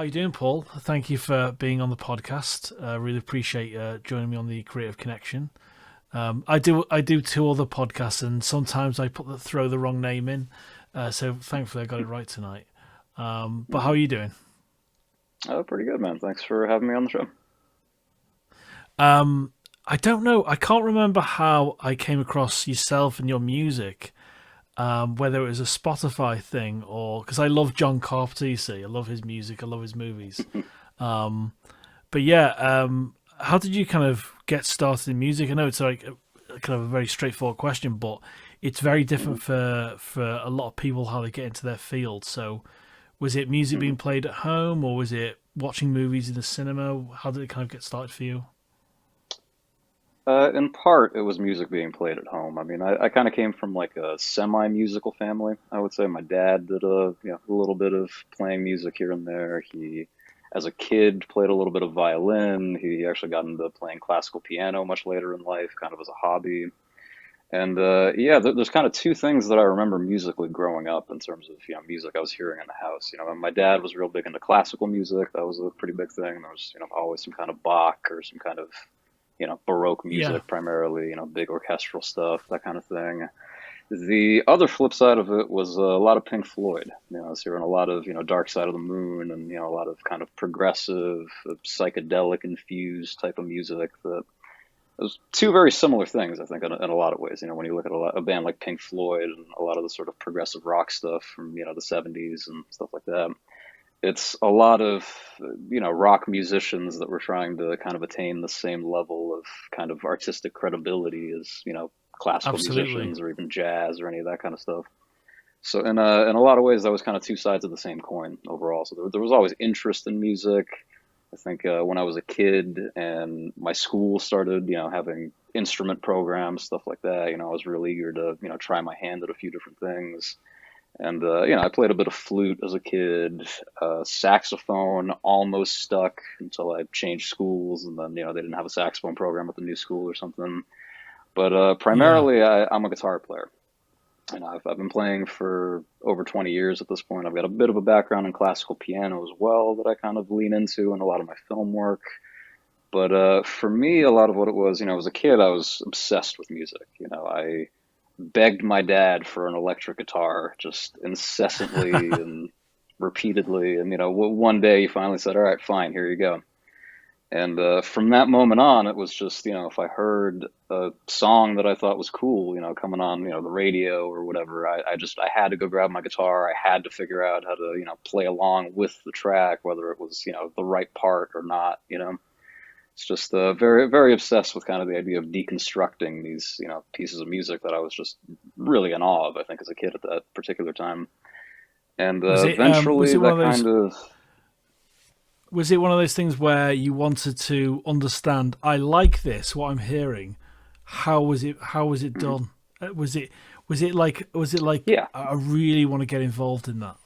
How you doing, Paul? Thank you for being on the podcast. Really appreciate joining me on the Creative Connection. I do two other podcasts, and sometimes I throw the wrong name in. So thankfully I got it right tonight. But how Hmm. are you doing? Oh, pretty good, man. Thanks for having me on the show. Um, I don't know. I can't remember how I came across yourself and your music. Whether it was a Spotify thing or because I love John Carpenter. You see, I love his music. I love his movies. Um, but yeah, how did you kind of get started in music? I know it's like a kind of a very straightforward question, but it's very Hmm. different for a lot of people how they get into their field. So, was it music Hmm. being played at home, or was it watching movies in the cinema? How did it kind of get started for you? In part, it was music being played at home. I mean, I kind of came from like a semi-musical family, I would say. My dad did a little bit of playing music here and there. He, as a kid, played a little bit of violin. He actually got into playing classical piano much later in life, kind of as a hobby. And yeah, there's kind of two things that I remember musically growing up in terms of music I was hearing in the house. My dad was real big into classical music. That was a pretty big thing. There was always some kind of Bach or some kind of Baroque Yeah, music primarily. Big orchestral stuff, that kind of thing. The other flip side of it was a lot of Pink Floyd. I was hearing a lot of Dark Side of the Moon and a lot of kind of progressive, psychedelic infused type of music that those two very similar things, I think, in a lot of ways. When you look at a band like Pink Floyd and a lot of the sort of progressive rock stuff from the '70s and stuff like that, it's a lot of rock musicians that were trying to kind of attain the same level of kind of artistic credibility as classical absolutely. musicians or even jazz or any of that kind of stuff. So in a lot of ways, that was kind of two sides of the same coin overall. So there was always interest in music. I think when I was a kid and my school started, having instrument programs, stuff like that, I was really eager to, try my hand at a few different things. And, I played a bit of flute as a kid, saxophone almost stuck until I changed schools and then, they didn't have a saxophone program at the new school or something. But Yeah. primarily, I'm a guitar player. I've been playing for over 20 years at this point. I've got a bit of a background in classical piano as well that I kind of lean into in a lot of my film work. But for me, a lot of what it was, as a kid, I was obsessed with music. I begged my dad for an electric guitar just incessantly and repeatedly. And, one day he finally said, "All right, fine, here you go." And from that moment on, it was just, if I heard a song that I thought was cool, coming on, the radio or whatever, I had to go grab my guitar. I had to figure out how to, play along with the track, whether it was, the right part or not. It's just very, very obsessed with kind of the idea of deconstructing these, pieces of music that I was just really in awe of, I think, as a kid at that particular time. And Was eventually it one that of those kind of, was it one of those things where you wanted to understand? I like this. What I'm hearing. How was it? How was it mhm. done? Was it? Was it like Yeah. I really want to get involved in that?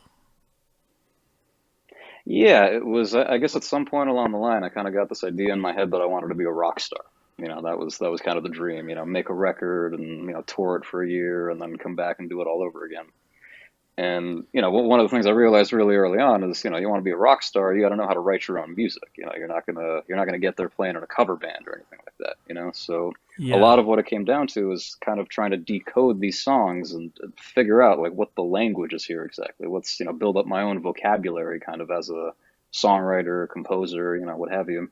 Yeah, it was. I guess at some point along the line, I kind of got this idea in my head that I wanted to be a rock star. That was kind of the dream. Make a record and tour it for a year and then come back and do it all over again. And one of the things I realized really early on is you want to be a rock star, you got to know how to write your own music. You're not gonna get there playing in a cover band or anything like that. So a Yeah. lot of what it came down to is kind of trying to decode these songs and figure out like what the language is here exactly. What's build up my own vocabulary kind of as a songwriter, composer, what have you.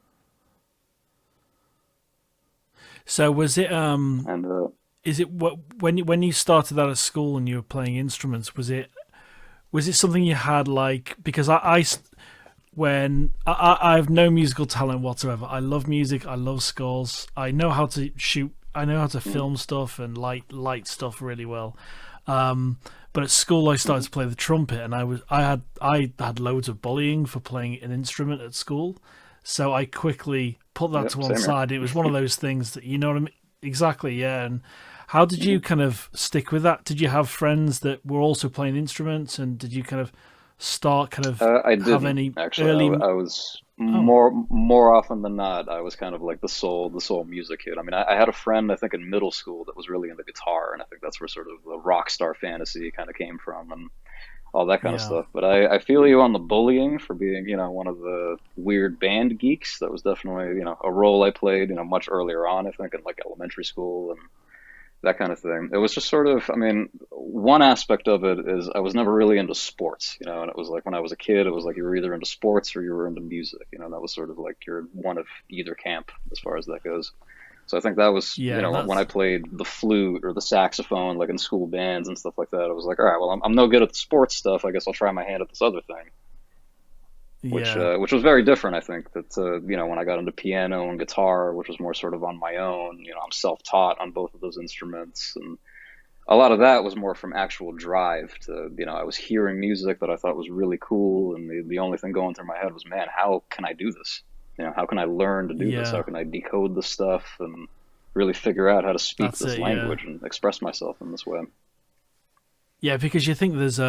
So was it? And Is it what when you started that at school and you were playing instruments? Was it something you had like because when I have no musical talent whatsoever. I love music. I love scores. I know how to shoot. I know how to mm, film stuff and light stuff really well. Um, but at school, I started mhm. to play the trumpet, and I had loads of bullying for playing an instrument at school. So I quickly put that to Yep, one same here. side. It was one of those things that you know what I mean. Exactly, yeah. And how did you Mhm. kind of stick with that? Did you have friends that were also playing instruments, and did you kind of start kind of I have didn't any actually. early? I was Oh, more often than not. I was kind of like the sole music kid. I mean, I had a friend I think in middle school that was really into guitar, and I think that's where sort of the rock star fantasy kind of came from. And all that kind of Yeah. stuff. But I feel you on the bullying for being, one of the weird band geeks. That was definitely, a role I played, much earlier on, I think, in like elementary school and that kind of thing. It was just sort of, I mean, one aspect of it is I was never really into sports, and it was like when I was a kid, it was like you were either into sports or you were into music, and that was sort of like you're one of either camp as far as that goes. So I think that was, Yeah, when I that's played the flute or the saxophone, like in school bands and stuff like that, I was like, all right, well, I'm no good at the sports stuff. I guess I'll try my hand at this other thing, yeah. which was very different. I think that, when I got into piano and guitar, which was more sort of on my own, I'm self-taught on both of those instruments. And a lot of that was more from actual drive to, I was hearing music that I thought was really cool. And the only thing going through my head was, man, how can I do this? How can I learn to do this? How Yeah, can I decode this stuff and really figure out how to speak that's this it. Yeah, language and express myself in this way? yeah. Because you think there's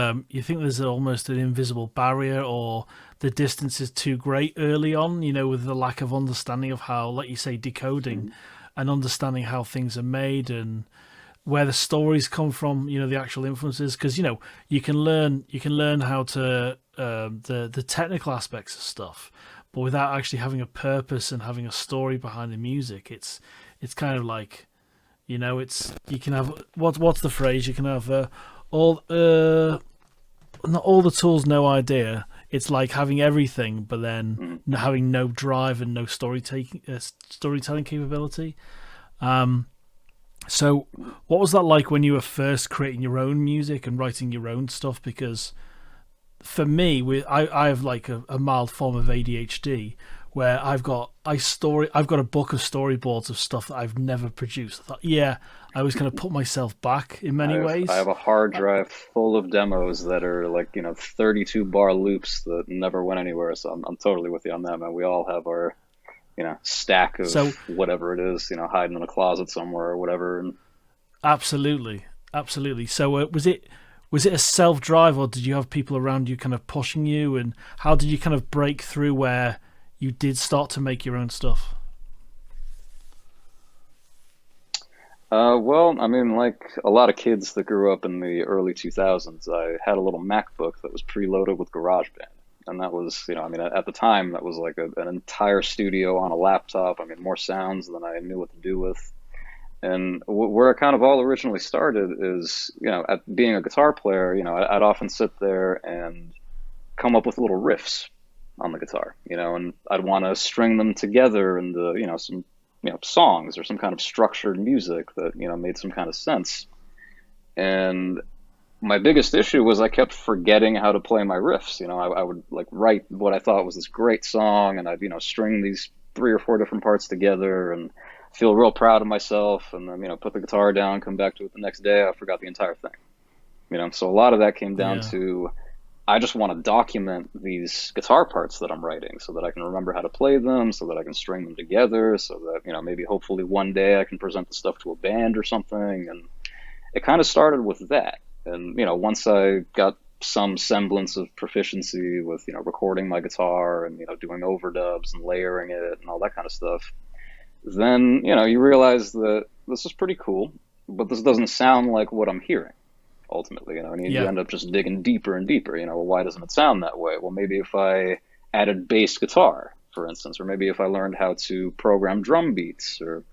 almost an invisible barrier, or the distance is too great early on. With the lack of understanding of how, like you say, decoding Mhm. and understanding how things are made and where the stories come from. The actual influences. Because you can learn how to the technical aspects of stuff, but without actually having a purpose and having a story behind the music, it's kind of like it's you can have what's the phrase? You can have all not all the tools, no idea. It's like having everything, but then Mhm. having no drive and no storytelling capability. So, what was that like when you were first creating your own music and writing your own stuff? Because for me, I have like a mild form of ADHD where I've got a book of storyboards of stuff that I've never produced. I thought, yeah, I was going to put myself back in I many have I ways. have a hard drive full of demos that are like 32 bar loops that never went anywhere. So I'm totally with you on that, man. We all have our stack of So whatever it is, hiding in a closet somewhere or whatever. And absolutely, absolutely. So was it a self drive, or did you have people around you kind of pushing you? And how did you kind of break through where you did start to make your own stuff? well, I mean, like a lot of kids that grew up in the early 2000s, I had a little MacBook that was preloaded with GarageBand. And that was, I mean, at the time, that was like an entire studio on a laptop. I mean, more sounds than I knew what to do with. And where it kind of all originally started is, at being a guitar player, I'd often sit there and come up with little riffs on the guitar, and I'd want to string them together into, some, songs or some kind of structured music that, made some kind of sense. And my biggest issue was I kept forgetting how to play my riffs. I would like write what I thought was this great song, and I'd string these three or four different parts together and feel real proud of myself, and then put the guitar down, come back to it the next day, I forgot the entire thing. So a lot of that came down Yeah, to I just want to document these guitar parts that I'm writing so that I can remember how to play them, so that I can string them together, so that maybe hopefully one day I can present the stuff to a band or something. And it kind of started with that. And once I got some semblance of proficiency with recording my guitar and doing overdubs and layering it and all that kind of stuff, then you realize that this is pretty cool, but this doesn't sound like what I'm hearing ultimately, and you yeah, end up just digging deeper and deeper. Well, why doesn't it sound that way? Well, maybe if I added bass guitar, for instance, or maybe if I learned how to program drum beats or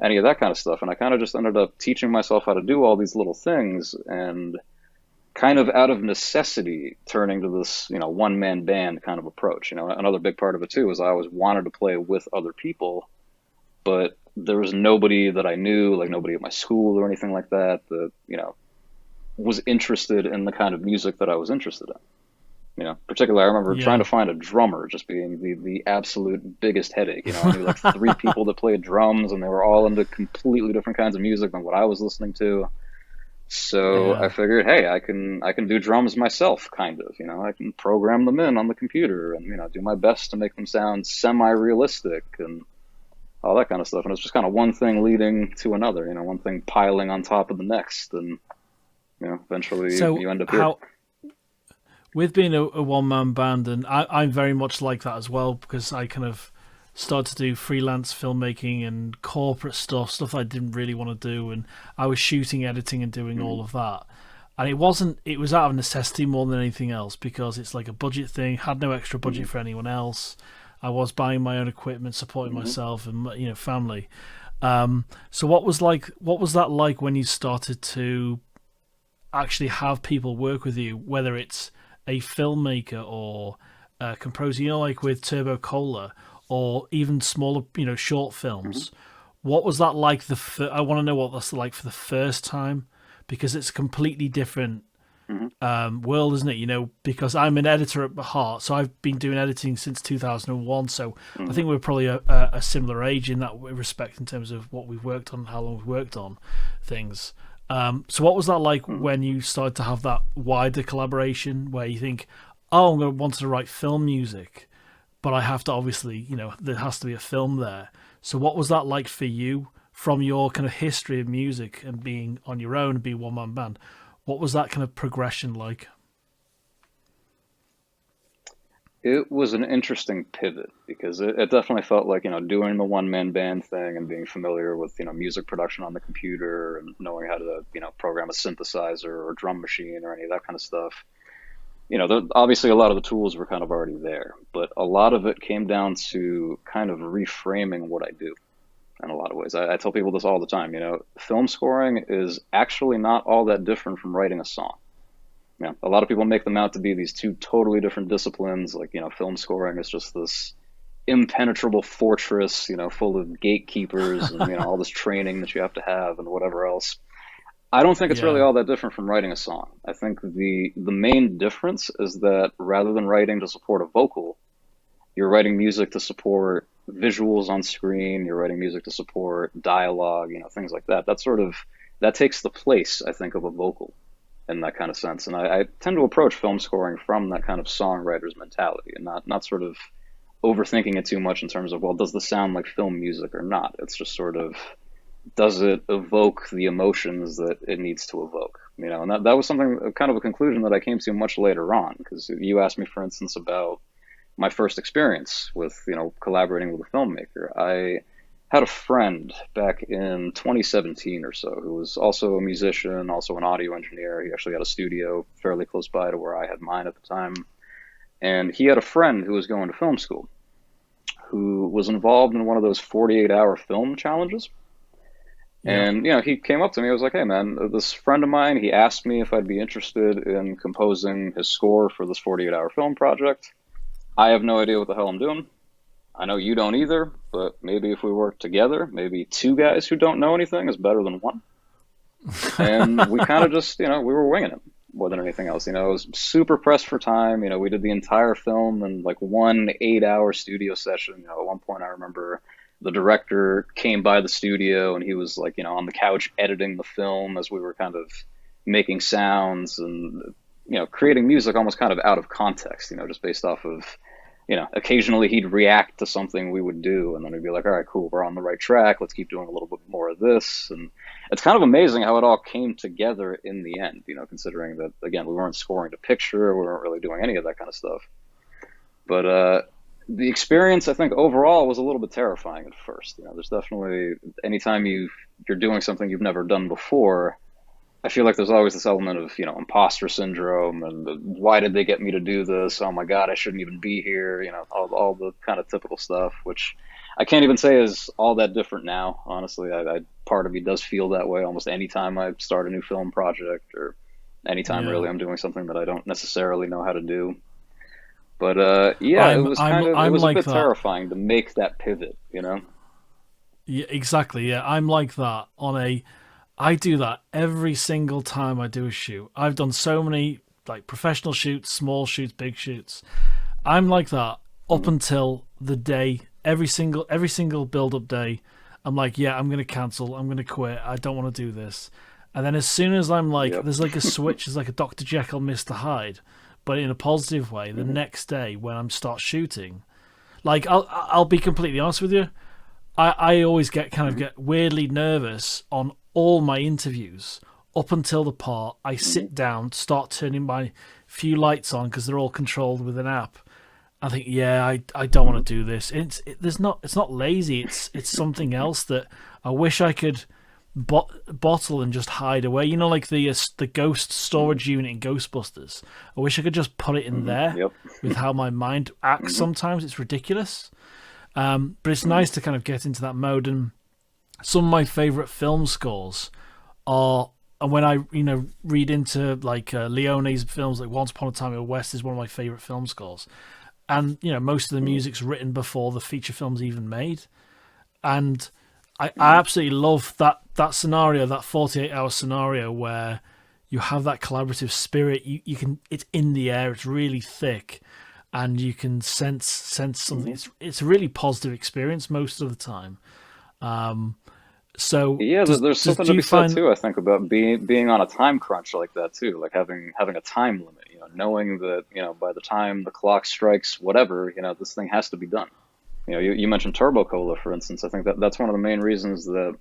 any of that kind of stuff. And I kind of just ended up teaching myself how to do all these little things, and kind of out of necessity turning to this, one man band kind of approach. Another big part of it too is I always wanted to play with other people, but there was nobody that I knew, like nobody at my school or anything like that, that, was interested in the kind of music that I was interested in. Particularly, I remember trying yeah. to find a drummer just being the absolute biggest headache. I knew like three people that played drums, and they were all into completely different kinds of music than what I was listening to. So I Yeah. figured, hey, I can do drums myself, kind of. I can program them in on the computer, and do my best to make them sound semi-realistic and all that kind of stuff. And it's just kind of one thing leading to another. One thing piling on top of the next, and eventually you So end up here. how with being a one man band, and I'm very much like that as well, because I kind of started to do freelance filmmaking and corporate stuff I didn't really want to do, and I was shooting, editing, and doing Mhm. all of that. and it was out of necessity more than anything else, because it's like a budget thing. Had no extra budget for anyone else. I was buying my own equipment, supporting myself and family. So what was that like when you started to actually have people work with you, whether it's a filmmaker or a composer, like with Turbo Cola, or even smaller, short films? What was that like? I want to know what that's like for the first time, because it's a completely different world, isn't it? Because I'm an editor at heart, so I've been doing editing since 2001. So I think we're probably a similar age in that respect in terms of what we've worked on, how long we've worked on things. So what was that like when you started to have that wider collaboration, where you think, oh, I'm going to want to write film music, but I have to obviously, there has to be a film there. So what was that like for you, from your kind of history of music and being on your own and being one-man band? What was that kind of progression like? It was an interesting pivot because it definitely felt like, doing the one man band thing and being familiar with, music production on the computer and knowing how to, program a synthesizer or drum machine or any of that kind of stuff. Obviously a lot of the tools were kind of already there, but a lot of it came down to kind of reframing what I do in a lot of ways. I tell people this all the time, film scoring is actually not all that different from writing a song. A lot of people make them out to be these two totally different disciplines. Like, film scoring is just this impenetrable fortress, full of gatekeepers and, all this training that you have to have and whatever else. I don't think it's really Yeah. all that different from writing a song. I think the main difference is that rather than writing to support a vocal, you're writing music to support visuals on screen, you're writing music to support dialogue, things like that. That takes the place, I think, of a vocal in that kind of sense. And I tend to approach film scoring from that kind of songwriter's mentality and not sort of overthinking it too much in terms of, well, does this sound like film music or not? It's just sort of, does it evoke the emotions that it needs to evoke? And that was something, kind of a conclusion that I came to much later on, because you asked me, for instance, about my first experience with, collaborating with a filmmaker. I had a friend back in 2017 or so who was also a musician, also an audio engineer. He actually had a studio fairly close by to where I had mine at the time. And he had a friend who was going to film school who was involved in one of those 48-hour film challenges. Yeah. And, he came up to me. I was like, hey, man, this friend of mine, he asked me if I'd be interested in composing his score for this 48-hour film project. I have no idea what the hell I'm doing. I know you don't either, but maybe if we work together, maybe two guys who don't know anything is better than one. And we kind of just, we were winging it more than anything else. I was super pressed for time. We did the entire film in like 1 8-hour studio session. At one point I remember the director came by the studio and he was like, on the couch editing the film as we were kind of making sounds and, creating music almost kind of out of context, just based off of, occasionally he'd react to something we would do and then we'd be like, all right, cool, we're on the right track. Let's keep doing a little bit more of this. And it's kind of amazing how it all came together in the end, considering that, again, we weren't scoring to picture, we weren't really doing any of that kind of stuff. But the experience, I think, overall was a little bit terrifying at first. There's definitely, anytime you're doing something you've never done before, I feel like there's always this element of, imposter syndrome and why did they get me to do this? Oh my God, I shouldn't even be here. All the kind of typical stuff, which I can't even say is all that different now. Honestly, part of me does feel that way almost anytime I start a new film project or anytime Yeah. really I'm doing something that I don't necessarily know how to do. But yeah, it was it I'm was a like bit that. terrifying to make that pivot. Yeah, exactly. Yeah, I'm like that I do that every single time I do a shoot. I've done so many like professional shoots, small shoots, big shoots. I'm like that up until the day, every single build up day. I'm like, yeah, I'm gonna cancel. I'm gonna quit. I don't want to do this. And then as soon as I'm like, Yep. there's like a switch. There's like a Dr. Jekyll, Mr. Hyde, but in a positive way. The Mhm. next day when I'm start shooting, like I'll be completely honest with you. I always get weirdly nervous on all my interviews up until the part I sit down, start turning my few lights on because they're all controlled with an app. I think, yeah, I don't want to do this. It's not lazy. It's something else that I wish I could bottle and just hide away. You know, like the ghost storage unit in Ghostbusters. I wish I could just put it in there Yep. with how my mind acts. hmm Sometimes it's ridiculous, but it's nice to kind of get into that mode. And some of my favorite film scores are, and when I read into like Leone's films, like Once Upon a Time in the West is one of my favorite film scores, and most of the music's written before the feature film's even made, and I absolutely love that scenario, that 48-hour scenario where you have that collaborative spirit. You can, it's in the air, it's really thick, and you can sense something. It's a really positive experience most of the time. So Yeah, there's something do to be you said find? too, I think, about being on a time crunch like that too, like having a time limit, knowing that, by the time the clock strikes whatever, this thing has to be done. You mentioned Turbo Cola, for instance. I think that's one of the main reasons that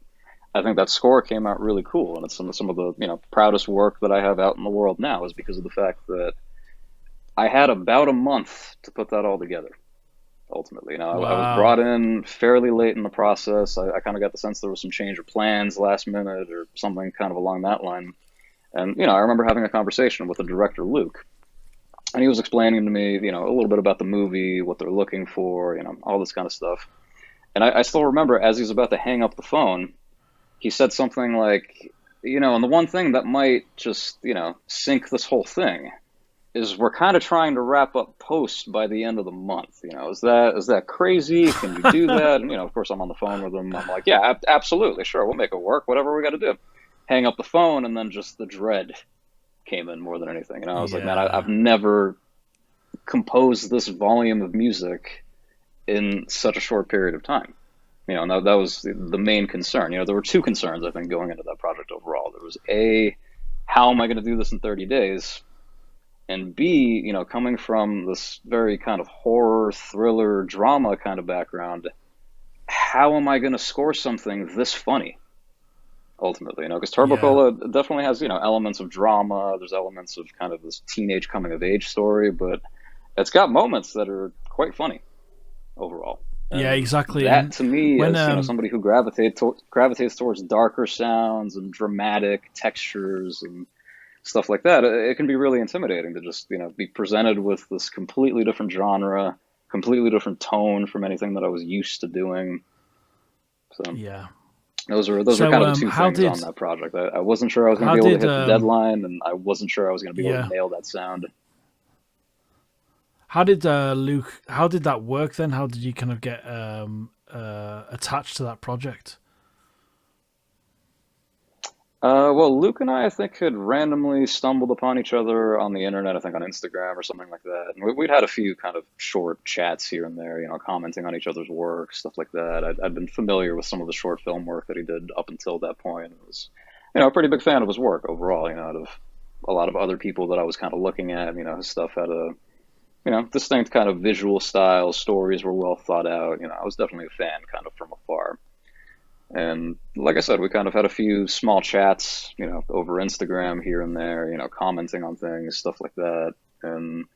I think that score came out really cool, and it's some of the proudest work that I have out in the world now is because of the fact that I had about a month to put that all together. Ultimately, I was Wow. brought in fairly late in the process. I kind of got the sense there was some change of plans last minute or something kind of along that line. And I remember having a conversation with the director Luke, and he was explaining to me, a little bit about the movie, what they're looking for, all this kind of stuff. And I still remember as he was about to hang up the phone, he said something like, and the one thing that might just, sink this whole thing is we're kind of trying to wrap up post by the end of the month. Is that crazy? Can you do that? And of course, I'm on the phone with him. I'm like, yeah, absolutely, sure, we'll make it work. Whatever we got to do. Hang up the phone, and then just the dread came in more than anything. I was like, man, I've Yeah. never composed this volume of music in such a short period of time. And that was the main concern. There were two concerns I think going into that project overall. There was A, how am I going to do this in 30 days? And B, coming from this very kind of horror, thriller, drama kind of background, how am I going to score something this funny? Ultimately, because Yeah. Turbocola definitely has, elements of drama. There's elements of kind of this teenage coming of age story, but it's got moments that are quite funny overall. Yeah, And exactly. that And to me, when as somebody who gravitates towards darker sounds and dramatic textures and stuff like that, it can be really intimidating to just be presented with this completely different genre, completely different tone from anything that I was used to doing. So yeah. those were So kind of the two how things on did that project. I wasn't sure I was going to how be able to did hit the deadline, and I wasn't sure I was going to be able to yeah, nail that sound. how did Luke, how did that work then? How did you kind of get attached to that project? Well, Luke and I think, had randomly stumbled upon each other on the internet, I think on Instagram or something like that. And we'd had a few kind of short chats here and there, commenting on each other's work, stuff like that. I'd been familiar with some of the short film work that he did up until that point. I was, a pretty big fan of his work overall, out of a lot of other people that I was kind of looking at. His stuff had a, distinct kind of visual style, stories were well thought out. I was definitely a fan kind of from afar. And like I said, we kind of had a few small chats, over Instagram here and there, commenting on things, stuff like that. And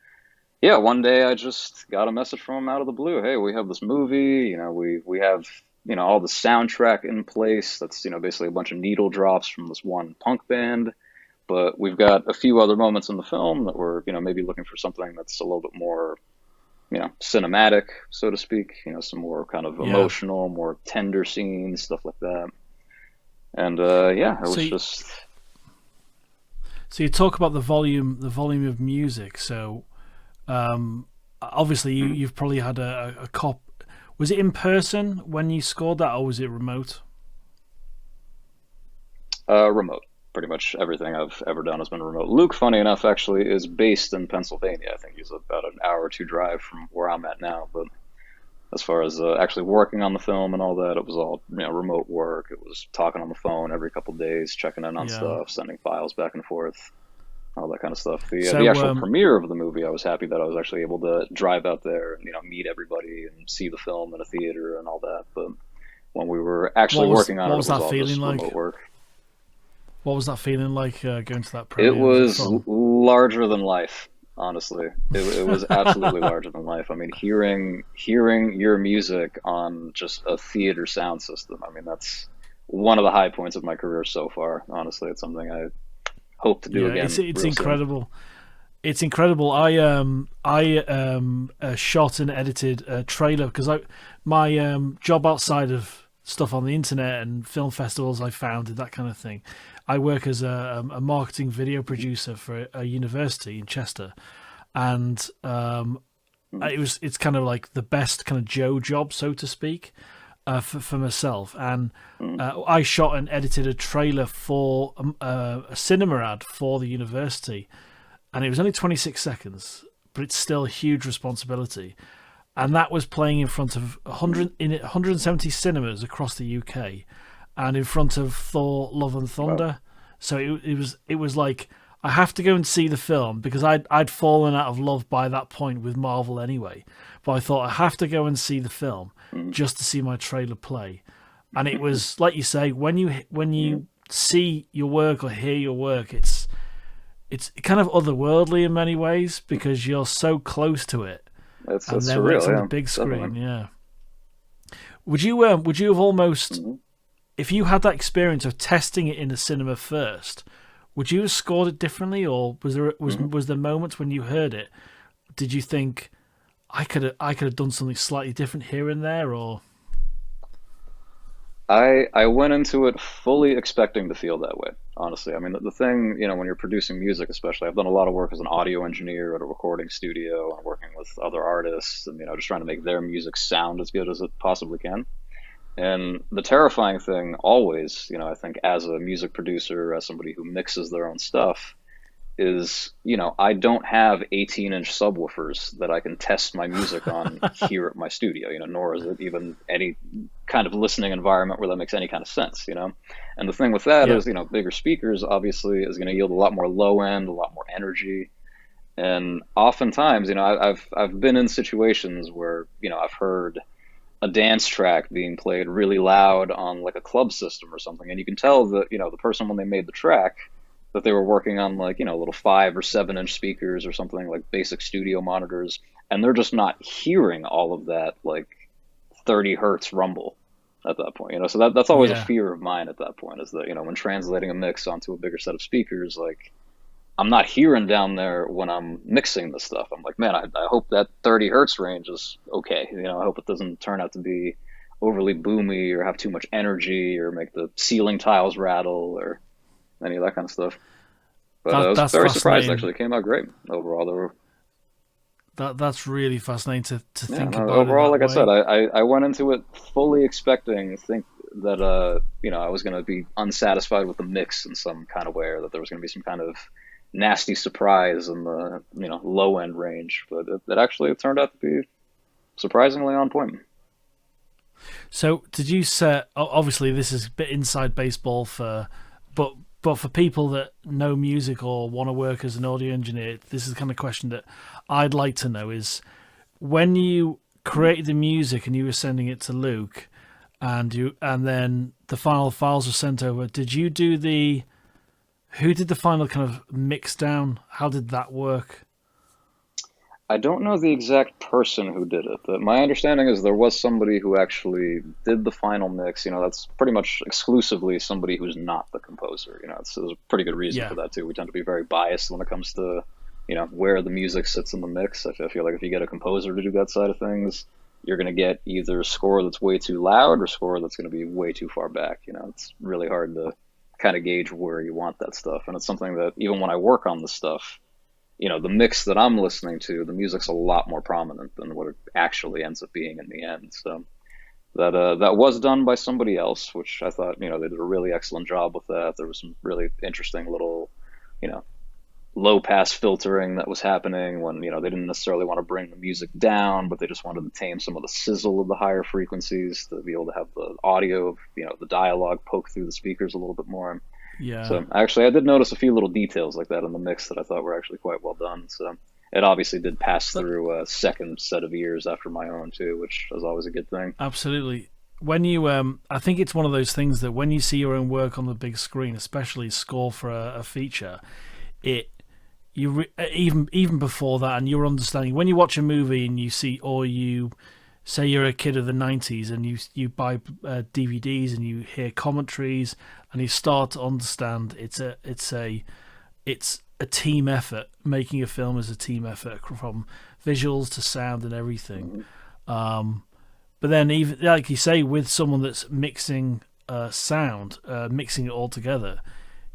yeah, one day I just got a message from him out of the blue. Hey, we have this movie, we have, all the soundtrack in place. That's, basically a bunch of needle drops from this one punk band. But we've got a few other moments in the film that we're, maybe looking for something that's a little bit more, cinematic, so to speak, some more kind of Yeah. emotional, more tender scenes, stuff like that. And yeah, it So was you, just so you talk about the volume of music. So obviously mhm, you've probably had a cop. Was it in person when you scored that, or was it remote? remote. Pretty much everything I've ever done has been remote. Luke, funny enough, actually is based in Pennsylvania. I think he's about an hour or two drive from where I'm at now. But as far as actually working on the film and all that, it was all remote work. It was talking on the phone every couple of days, checking in on Yeah. stuff, sending files back and forth, all that kind of stuff. The So actual premiere of the movie, I was happy that I was actually able to drive out there and meet everybody and see the film in a theater and all that. But when we were actually working on what it, it was was that all feeling just remote like? work. What was that feeling like going to that It premiere? Was it was fun? larger than life, honestly. It was absolutely larger than life. I mean, hearing your music on just a theater sound system. I mean, one of the high points of my career so far. Honestly, it's something I hope to do Yeah, again it's real soon. incredible. It's incredible. I shot and edited a trailer because I my job outside of stuff on the internet and film festivals I founded, that kind of thing. I work as a marketing video producer for a university in Chester, and Mm, it's kind of like the best kind of Joe job, so to speak, for myself. And mm, I shot and edited a trailer for a cinema ad for the university, and it was only 26 seconds, but it's still a huge responsibility. And that was playing in front of mm. 170 cinemas across the UK, and in front of Thor: Love and Wow. Thunder. So it was like I have to go and see the film because I'd fallen out of love by that point with Marvel anyway. But I thought I have to go and see the film Mm, just to see my trailer play. And it was like you say, when mm. you see your work or hear your work, it's kind of otherworldly in many ways because you're so close to it. And It's then when it's surreal, on the yeah, big definitely. screen, yeah. Would you have almost, Hmm. if you had that experience of testing it in the cinema first, would you have scored it differently, or Hmm. was there moments when you heard it? Did you think I could have done something slightly different here and there, or I went into it fully expecting to feel that way, honestly. I mean, the thing, when you're producing music, especially, I've done a lot of work as an audio engineer at a recording studio and working with other artists and, just trying to make their music sound as good as it possibly can. And the terrifying thing always, I think as a music producer, as somebody who mixes their own stuff, is, I don't have 18-inch subwoofers that I can test my music on here at my studio, nor is it even any kind of listening environment where that makes any kind of sense. And the thing with that yeah, is, bigger speakers obviously is going to yield a lot more low end, a lot more energy. And oftentimes, I've been in situations where, I've heard a dance track being played really loud on like a club system or something, and you can tell that the person when they made the track that they were working on like little 5 or 7 inch speakers or something like basic studio monitors, and they're just not hearing all of that like 30 hertz rumble at that point. So that's always a yeah, fear of mine at that point is that when translating a mix onto a bigger set of speakers, like I'm not hearing down there when I'm mixing the stuff. I'm like, man, I hope that 30 hertz range is okay. I hope it doesn't turn out to be overly boomy or have too much energy or make the ceiling tiles rattle or any of that kind of stuff. But I was that's very surprised actually. fascinating. It came out great overall. There were, That's really fascinating to yeah, think no, about it overall, that like I said, way. I went into it fully expecting, think that, I was going to be unsatisfied with the mix in some kind of way, or that there was going to be some kind of nasty surprise in the, low end range. But it actually it turned out to be surprisingly on point. So, did you set? Obviously, this is a bit inside baseball but for people that know music or want to work as an audio engineer, this is the kind of question that I'd like to know: is when you created the music and you were sending it to Luke, and then the final files were sent over. Did you do the? Who did the final kind of mix down? How did that work? I don't know the exact person who did it, but my understanding is there was somebody who actually did the final mix. That's pretty much exclusively somebody who's not the composer. There's a pretty good reason for Yeah, that too. We tend to be very biased when it comes to, where the music sits in the mix. I feel like if you get a composer to do that side of things, you're going to get either a score that's way too loud or score that's going to be way too far back. It's really hard to kind of gauge where you want that stuff. And it's something that even when I work on this stuff, the mix that I'm listening to, the music's a lot more prominent than what it actually ends up being in the end. So that was done by somebody else, which I thought they did a really excellent job with that. There was some really interesting little you know low pass filtering that was happening when they didn't necessarily want to bring the music down, but they just wanted to tame some of the sizzle of the higher frequencies to be able to have the audio of the dialogue poke through the speakers a little bit more. yeah. So actually, I did notice a few little details like that in the mix that I thought were actually quite well done. So it obviously did pass That, through a second set of ears after my own too, which is always a good thing. Absolutely. When you, I think it's one of those things that when you see your own work on the big screen, especially score for a feature, it even before that, and your understanding when you watch a movie and you see or you say you're a kid of the 90s and you buy DVDs and you hear commentaries and you start to understand it's a team effort. Making a film is a team effort from visuals to sound and everything. Hmm. But then, even like you say, with someone that's mixing sound, mixing it all together,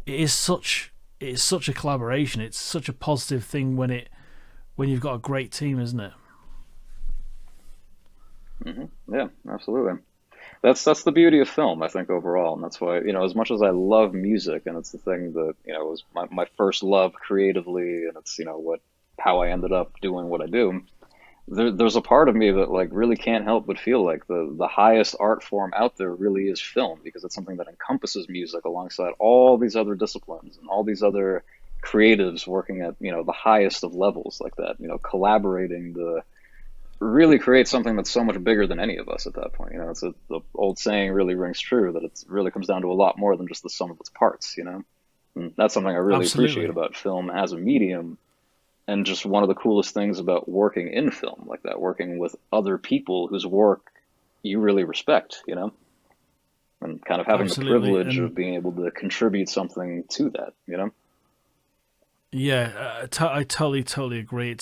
it is such a collaboration. It's such a positive thing when you've got a great team, isn't it? Hmm. Yeah, absolutely. That's the beauty of film, I think, overall, and that's why, as much as I love music, and it's the thing that, was my first love creatively, and it's, what how I ended up doing what I do. There's a part of me that like really can't help but feel like the highest art form out there really is film, because it's something that encompasses music alongside all these other disciplines and all these other creatives working at, the highest of levels like that, collaborating to really create something that's so much bigger than any of us at that point. The old saying really rings true, that it really comes down to a lot more than just the sum of its parts. And that's something I really appreciate Absolutely, about film as a medium, and just one of the coolest things about working in film like that, working with other people whose work you really respect, and kind of having the absolutely, privilege and of being able to contribute something to that. yeah, I totally agree.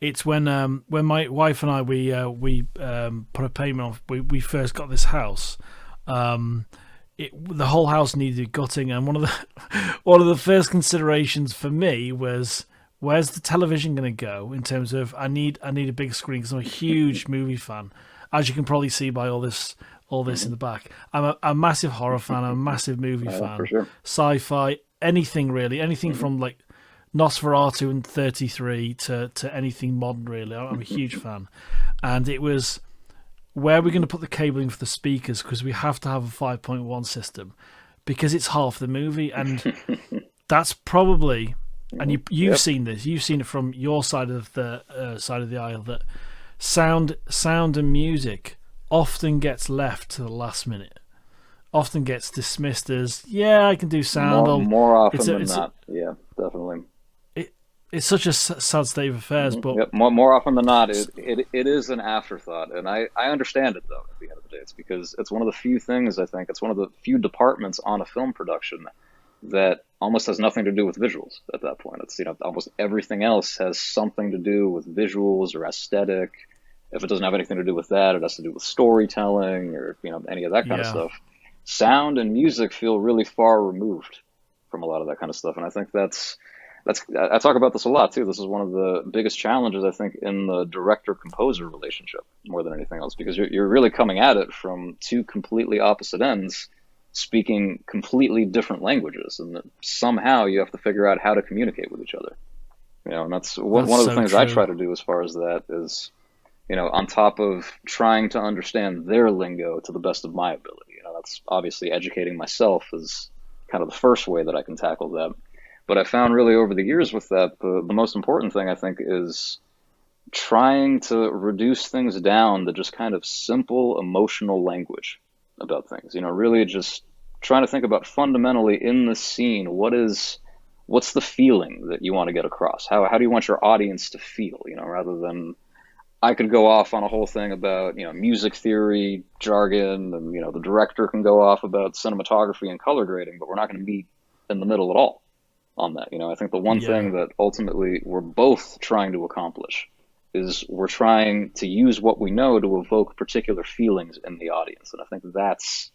It's when my wife and I we put a payment on. We first got this house. Um, the whole house needed gutting, and one of the one of the first considerations for me was where's the television going to go in terms of I need a big screen because I'm a huge movie fan, as you can probably see by all this in Hmm. the back. I'm a massive horror fan. I'm a massive movie For fan, sure. sci-fi, anything really, anything Hmm. from like Nosferatu and 33 to anything modern really. I'm a huge fan, and it was where we're going to put the cabling for the speakers because we have to have a 5.1 system because it's half the movie, and that's probably, and Hmm. you've Yep. seen this, you've seen it from your side of the aisle, that sound and music often gets left to the last minute, often gets dismissed as yeah I can do sound. More It's often a than it's a, not. Yeah, definitely. it, it's such a sad state of affairs, Hmm. but Yep. More often than not, it is an afterthought, and I understand it though. At the end of the day, it's because it's one of the few things, I think it's one of the few departments on a film production that almost has nothing to do with visuals at that point. It's, almost everything else has something to do with visuals or aesthetic. If it doesn't have anything to do with that, it has to do with storytelling or, any of that kind of yeah, stuff. Sound and music feel really far removed from a lot of that kind of stuff. And I think that's I talk about this a lot too. This is one of the biggest challenges, I think, in the director composer relationship more than anything else, because you're really coming at it from two completely opposite ends, speaking completely different languages, and that somehow you have to figure out how to communicate with each other. And that's one that's one of the so things I true. try to do as far as that is, on top of trying to understand their lingo to the best of my ability. That's obviously educating myself is kind of the first way that I can tackle that. But I found really over the years with that, the most important thing I think is trying to reduce things down to just kind of simple emotional language about things. Really just trying to think about fundamentally in the scene, what's the feeling that you want to get across? How do you want your audience to feel? Rather than I could go off on a whole thing about, music theory, jargon, and, the director can go off about cinematography and color grading, but we're not going to meet in the middle at all on that. I think the one Yeah, thing that ultimately we're both trying to accomplish is we're trying to use what we know to evoke particular feelings in the audience. And I think that's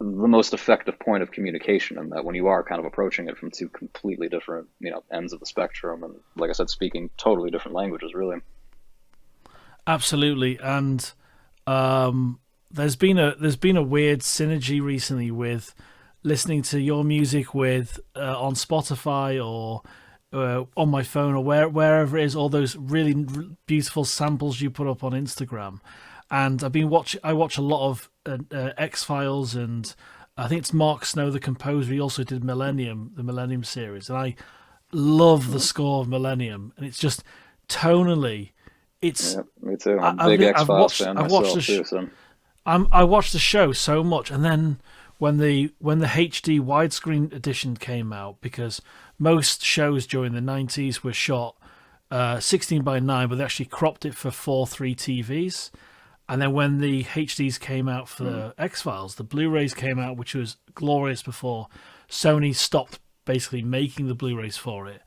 the most effective point of communication, and that when you are kind of approaching it from two completely different, ends of the spectrum, and like I said, speaking totally different languages, really. absolutely. And there's been a weird synergy recently with listening to your music with on Spotify or on my phone or wherever it is, all those really beautiful samples you put up on Instagram. And I watch a lot of X Files, and I think it's Mark Snow, the composer. He also did Millennium, the Millennium series, and I love the Hmm. score of Millennium. And it's just tonally, it's Yeah, me too. I'm a big I've X-Files watched fan I've watched myself too, so. I watched the show so much, and then when the HD widescreen edition came out, because most shows during the 90s were shot 16 by 9, but they actually cropped it for 4:3 TVs, And then when the HDs came out for the X-Files, the Blu-rays came out, which was glorious before Sony stopped basically making the Blu-rays for it.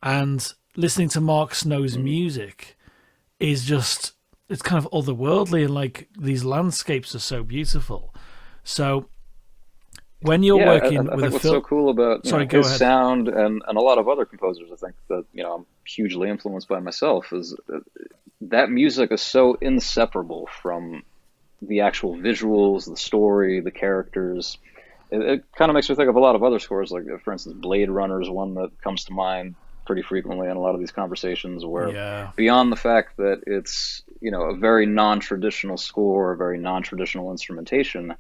And listening to Mark Snow's music is just, it's kind of otherworldly, and like these landscapes are so beautiful. So when you're Yeah, working I with a think what's so film, cool about sorry, go his ahead. sound and a lot of other composers, I think that I'm hugely influenced by myself, is that music is so inseparable from the actual visuals, the story, the characters. It kind of makes me think of a lot of other scores, like for instance, Blade Runner is one that comes to mind pretty frequently in a lot of these conversations, where Yeah, beyond the fact that it's a very non-traditional score, a very non-traditional instrumentation,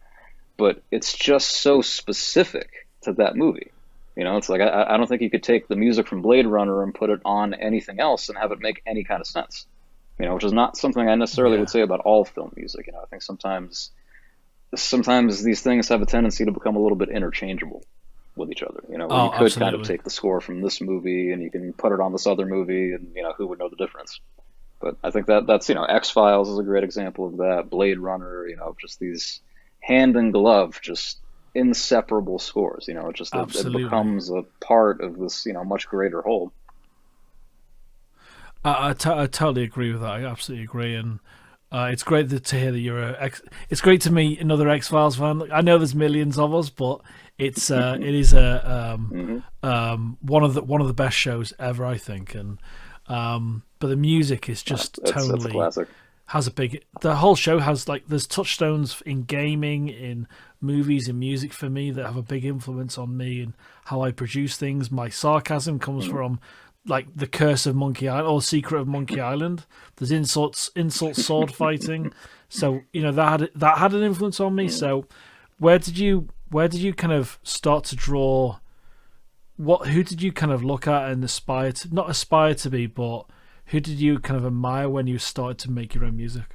but it's just so specific to that movie. It's like I don't think you could take the music from Blade Runner and put it on anything else and have it make any kind of sense. Which is not something I necessarily would yeah. say about all film music. I think sometimes these things have a tendency to become a little bit interchangeable with each other. Where you Oh, could kind of absolutely. take the score from this movie and you can put it on this other movie, and who would know the difference? But I think that's X Files is a great example of that. Blade Runner, just these hand in glove, just inseparable scores. It Absolutely. becomes a part of this much greater whole. I totally agree with that. I absolutely agree, and it's great to hear that you're It's great to meet another X Files fan. Like, I know there's millions of us, but it is Hmm. one of the best shows ever, I think. And but the music is just It's a tonally classic. has a big. The whole show has like there's touchstones in gaming, in movies, in music for me that have a big influence on me and how I produce things. My sarcasm comes Hmm. from like the Curse of Monkey Island or Secret of Monkey Island. There's insults, sword fighting. So that had an influence on me. So where did you kind of start to draw? Who did you kind of look at and aspire to, not aspire to be, but who did you kind of admire when you started to make your own music?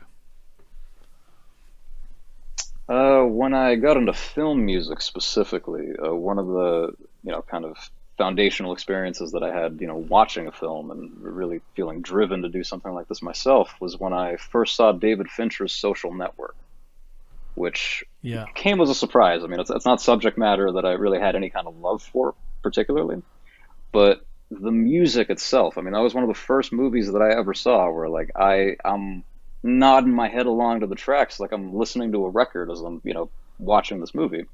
When I got into film music specifically, one of the kind of foundational experiences that I had, watching a film and really feeling driven to do something like this myself was when I first saw David Fincher's Social Network, which Yeah. came as a surprise. I mean, it's not subject matter that I really had any kind of love for particularly, but the music itself. I mean, that was one of the first movies that I ever saw where like I'm nodding my head along to the tracks like I'm listening to a record as I'm watching this movie.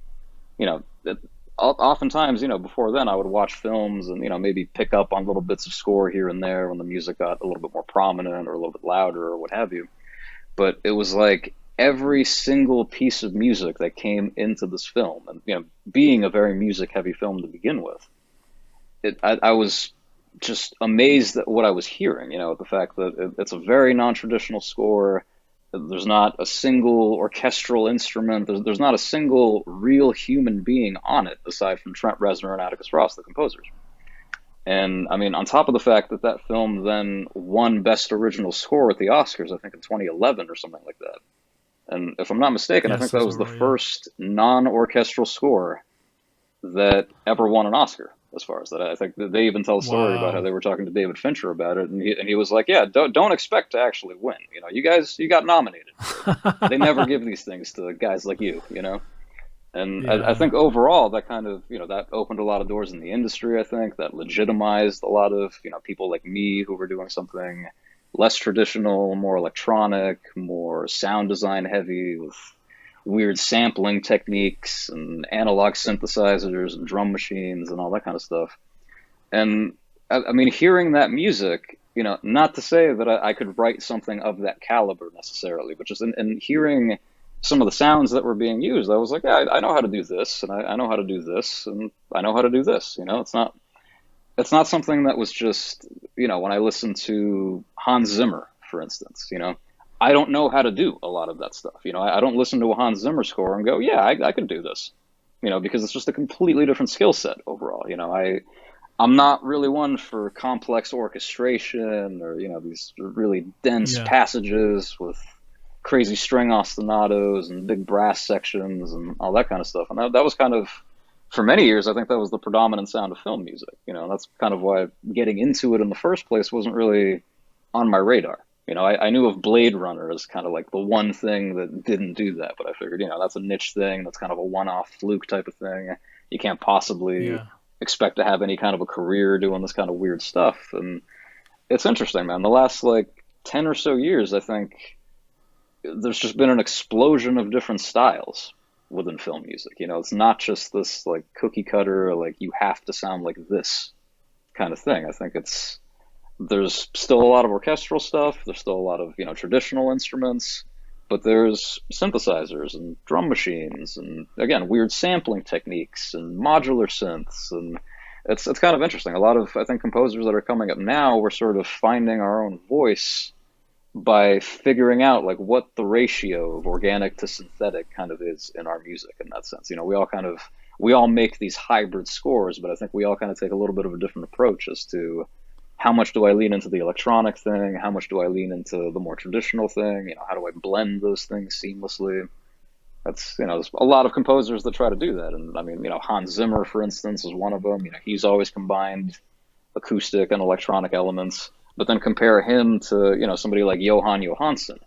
It, oftentimes before then I would watch films and maybe pick up on little bits of score here and there when the music got a little bit more prominent or a little bit louder or what have you. But it was like every single piece of music that came into this film, and being a very music heavy film to begin with, I was just amazed at what I was hearing. The fact that it's a very non-traditional score. There's not a single orchestral instrument. There's not a single real human being on it aside from Trent Reznor and Atticus Ross, the composers. And I mean, on top of the fact that that film then won Best Original Score at the Oscars, I think in 2011 or something like that. And if I'm not mistaken, I Yes, think that that's was the right. Yeah. first non-orchestral score that ever won an Oscar. As far as that, I think that they even tell a story about how Wow. they were talking to David Fincher about it, and he was like, "Yeah, don't expect to actually win. You guys, you got nominated, but they never give these things to guys like you. And I Yeah. think overall that kind of that opened a lot of doors in the industry. I think that legitimized a lot of people like me who were doing something less traditional, more electronic, more sound design heavy with weird sampling techniques and analog synthesizers and drum machines and all that kind of stuff. And I mean, hearing that music, not to say that I could write something of that caliber necessarily, but just in hearing some of the sounds that were being used, I was like, yeah, I know how to do this, and I know how to do this, and I know how to do this. It's not something that was just when I listen to Hans Zimmer, for instance, I don't know how to do a lot of that stuff. I don't listen to a Hans Zimmer score and go, yeah, I could do this, because it's just a completely different skill set overall. I'm not really one for complex orchestration or these really dense Yeah. passages with crazy string ostinatos and big brass sections and all that kind of stuff. And that was kind of, for many years, I think that was the predominant sound of film music. That's kind of why getting into it in the first place wasn't really on my radar. I knew of Blade Runner as kind of like the one thing that didn't do that, but I figured, that's a niche thing. That's kind of a one-off fluke type of thing. You can't possibly Yeah. expect to have any kind of a career doing this kind of weird stuff. And it's interesting, man. The last like 10 or so years, I think there's just been an explosion of different styles within film music. It's not just this like cookie cutter, like you have to sound like this kind of thing. I think there's still a lot of orchestral stuff. There's still a lot of traditional instruments, but there's synthesizers and drum machines, and again weird sampling techniques and modular synths, and it's kind of interesting. A lot of I think composers that are coming up now, we're sort of finding our own voice by figuring out like what the ratio of organic to synthetic kind of is in our music in that sense. We all make these hybrid scores, but I think we all kind of take a little bit of a different approach as to how much do I lean into the electronic thing? How much do I lean into the more traditional thing? How do I blend those things seamlessly? There's a lot of composers that try to do that. And I mean, Hans Zimmer, for instance, is one of them. He's always combined acoustic and electronic elements. But then compare him to, somebody like Johan Johansson,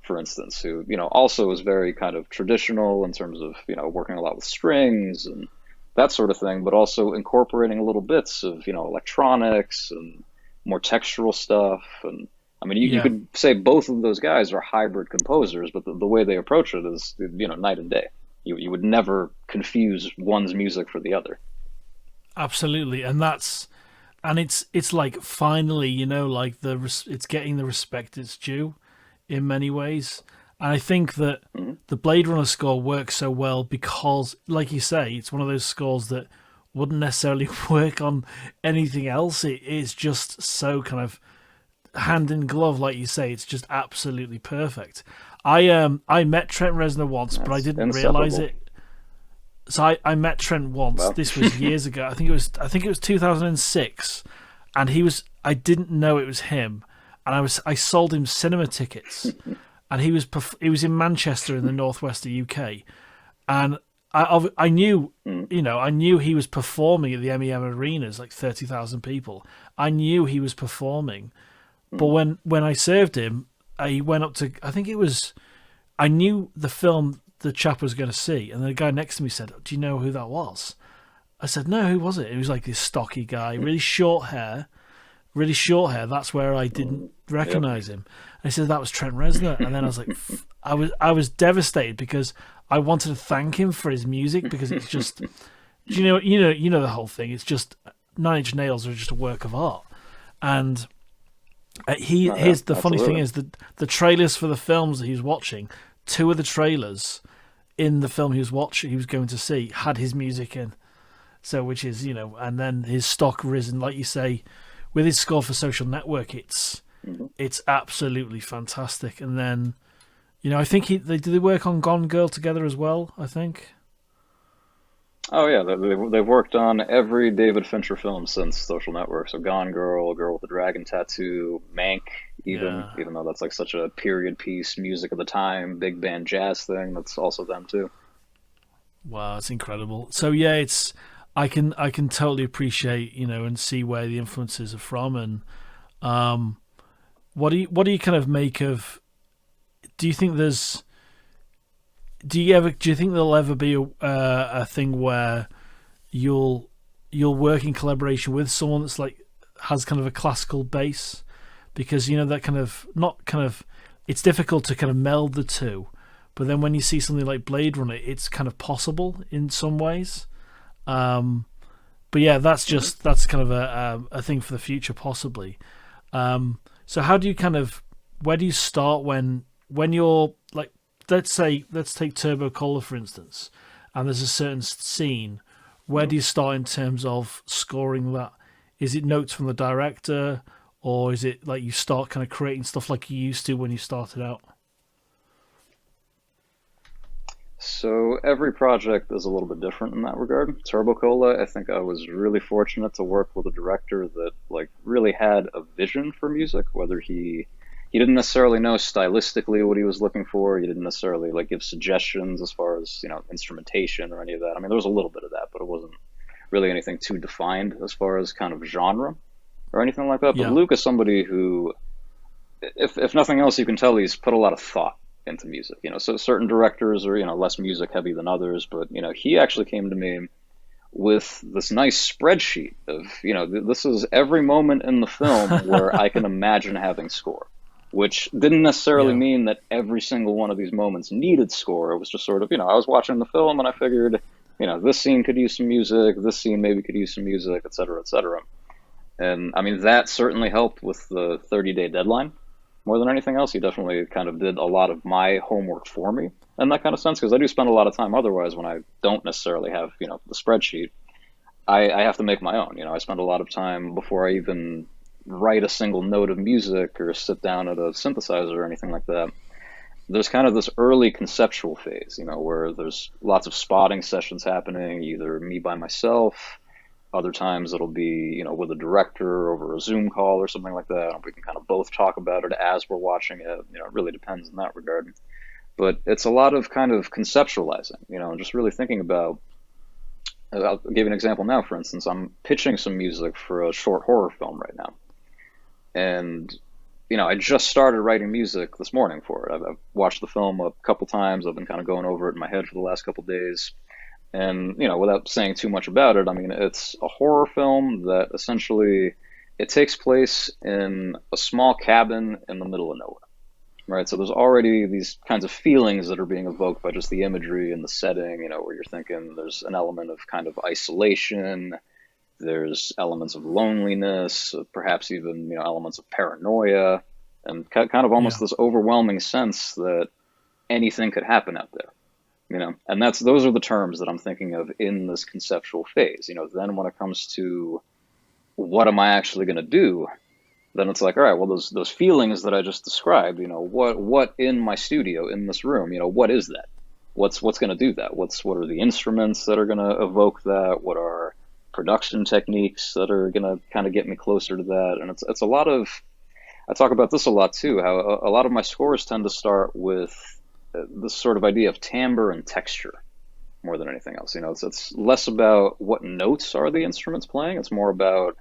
for instance, who, also is very kind of traditional in terms of, working a lot with strings and that sort of thing, but also incorporating little bits of, electronics and more textural stuff. And I mean, you Yeah. could say both of those guys are hybrid composers, but the way they approach it is, night and day. You would never confuse one's music for the other. Absolutely. And it's like finally, like it's getting the respect it's due in many ways. And I think that Hmm. the Blade Runner score works so well because, like you say, it's one of those scores that wouldn't necessarily work on anything else. It is just so kind of hand in glove, like you say. It's just absolutely perfect. I met Trent Reznor once, but I That's didn't realize inseparable. it. So I met Trent once. Well, This was years ago. I think it was 2006, and he was. I didn't know it was him, and I sold him cinema tickets, and he was in Manchester in the northwest of UK, and I knew mm, I knew he was performing at the MEM arenas, like 30,000 people. I knew he was performing, but mm, when I served him, he went up to, I think it was, I knew the film the chap was going to see, and the guy next to me said, "Do you know who that was?" I said, "No, who was it?" He was like this stocky guy, really short hair, really short hair. That's where I didn't yep. recognize him. And he said that was Trent Reznor, and then I was like, I was devastated because I wanted to thank him for his music because it's just, you know the whole thing. It's just Nine Inch Nails are just a work of art, and Oh, yeah, here's the funny thing absolutely. is that the trailers for the films that he was watching, two of the trailers in the film he was going to see had his music in. So which is, and then his stock risen, like you say, with his score for Social Network, Hmm. it's absolutely fantastic. And then, I think they work on Gone Girl together as well. I think. Oh yeah, they've worked on every David Fincher film since Social Network. So Gone Girl, Girl with the Dragon Tattoo, Mank, even Yeah. even though that's like such a period piece, music of the time, big band jazz thing. That's also them too. Wow, it's incredible. So yeah, I can totally appreciate, and see where the influences are from. And um, what do you kind of make of? Do you think there's do you think there'll ever be a thing where you'll you'll work in collaboration with someone that's like has kind of a classical base, because that kind of not kind of it's difficult to kind of meld the two, but then when you see something like Blade Runner, it's kind of possible in some ways. Um, but yeah, Hmm. that's kind of a thing for the future possibly. So how do you kind of where do you start when you're like, let's take Turbo Cola for instance, and there's a certain scene. Where Hmm. do you start in terms of scoring that? Is it notes from the director, or is it like you start kind of creating stuff like you used to when you started out? So every project is a little bit different in that regard. Turbo Cola, I think I was really fortunate to work with a director that like really had a vision for music, whether he didn't necessarily know stylistically what he was looking for. He didn't necessarily like give suggestions as far as, instrumentation or any of that. I mean, there was a little bit of that, but it wasn't really anything too defined as far as kind of genre or anything like that. But Yeah. Luke is somebody who if nothing else, you can tell he's put a lot of thought into music. So certain directors are less music heavy than others, but he actually came to me with this nice spreadsheet of this is every moment in the film where I can imagine having score, which didn't necessarily Yeah. mean that every single one of these moments needed score. It was just sort of I was watching the film and I figured this scene could use some music, this scene maybe could use some music, et cetera, et cetera. And I mean, that certainly helped with the 30-day deadline more than anything else. He definitely kind of did a lot of my homework for me in that kind of sense, because I do spend a lot of time otherwise when I don't necessarily have, the spreadsheet. I have to make my own. I spend a lot of time before I even write a single note of music or sit down at a synthesizer or anything like that. There's kind of this early conceptual phase, where there's lots of spotting sessions happening, either me by myself. Other times it'll be, with a director over a Zoom call or something like that. And we can kind of both talk about it as we're watching it. It really depends in that regard. But it's a lot of kind of conceptualizing, and just really thinking about. I'll give you an example now. For instance, I'm pitching some music for a short horror film right now, and I just started writing music this morning for it. I've watched the film a couple times. I've been kind of going over it in my head for the last couple days. And, without saying too much about it, I mean, it's a horror film that essentially it takes place in a small cabin in the middle of nowhere, right? So there's already these kinds of feelings that are being evoked by just the imagery and the setting, where you're thinking there's an element of kind of isolation, there's elements of loneliness, perhaps even, elements of paranoia, and kind of almost Yeah. this overwhelming sense that anything could happen out there. And those are the terms that I'm thinking of in this conceptual phase. Then when it comes to what am I actually going to do, then it's like, all right, well, those feelings that I just described, what in my studio in this room, what is that? What's going to do that? What are the instruments that are going to evoke that? What are production techniques that are going to kind of get me closer to that? And it's a lot of, I talk about this a lot too, how a lot of my scores tend to start with this sort of idea of timbre and texture more than anything else. It's less about what notes are the instruments playing. It's more about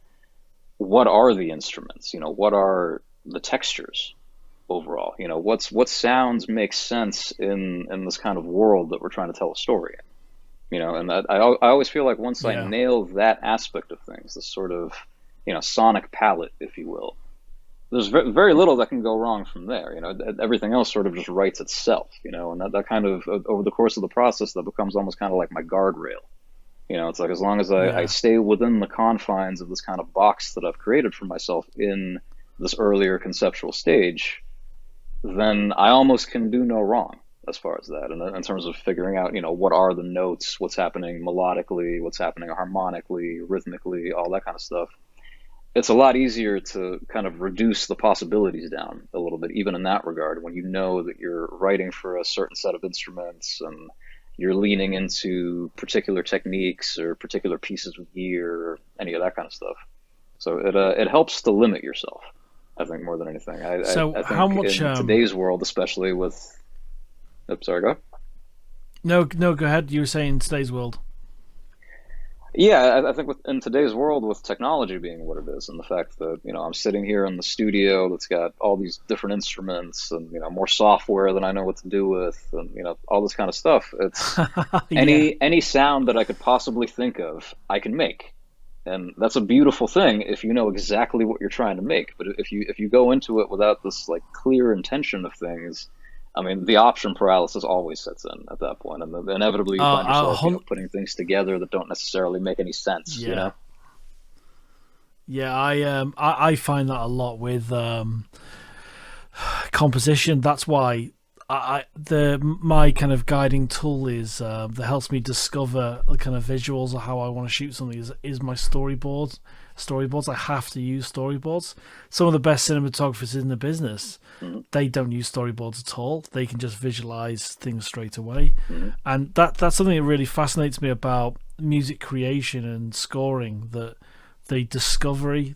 what are the instruments. What are the textures overall. What sounds make sense in this kind of world that we're trying to tell a story in. And I always feel like once I Yeah. nail that aspect of things, this sort of sonic palette, if you will, there's very little that can go wrong from there. Everything else sort of just writes itself. And that kind of over the course of the process, that becomes almost kind of like my guardrail. It's like as long as I Yeah. stay within the confines of this kind of box that I've created for myself in this earlier conceptual stage, then I almost can do no wrong as far as that. And in terms of figuring out, what are the notes, what's happening melodically, what's happening harmonically, rhythmically, all that kind of stuff. It's a lot easier to kind of reduce the possibilities down a little bit, even in that regard, when you know that you're writing for a certain set of instruments and you're leaning into particular techniques or particular pieces of gear or any of that kind of stuff. So it helps to limit yourself, I think, more than anything. So I how think much? in today's world, especially with, oops, sorry, go ahead. No, no. Go ahead. You were saying today's world. Yeah, I think in today's world, with technology being what it is, and the fact that I'm sitting here in the studio that's got all these different instruments and more software than I know what to do with, and all this kind of stuff. It's Yeah. any sound that I could possibly think of, I can make, and that's a beautiful thing if you know exactly what you're trying to make. But if you go into it without this like clear intention of things, I mean, the option paralysis always sets in at that point, and then inevitably you find Uh, yourself, hun- putting things together that don't necessarily make any sense. yeah. Yeah. I find that a lot with composition. That's why my kind of guiding tool is that helps me discover the kind of visuals of how I want to shoot something is my storyboards. I have to use storyboards. Some of the best cinematographers in the business, Hmm. they don't use storyboards at all. They can just visualize things straight away. Hmm. And that's something that really fascinates me about music creation and scoring, that the discovery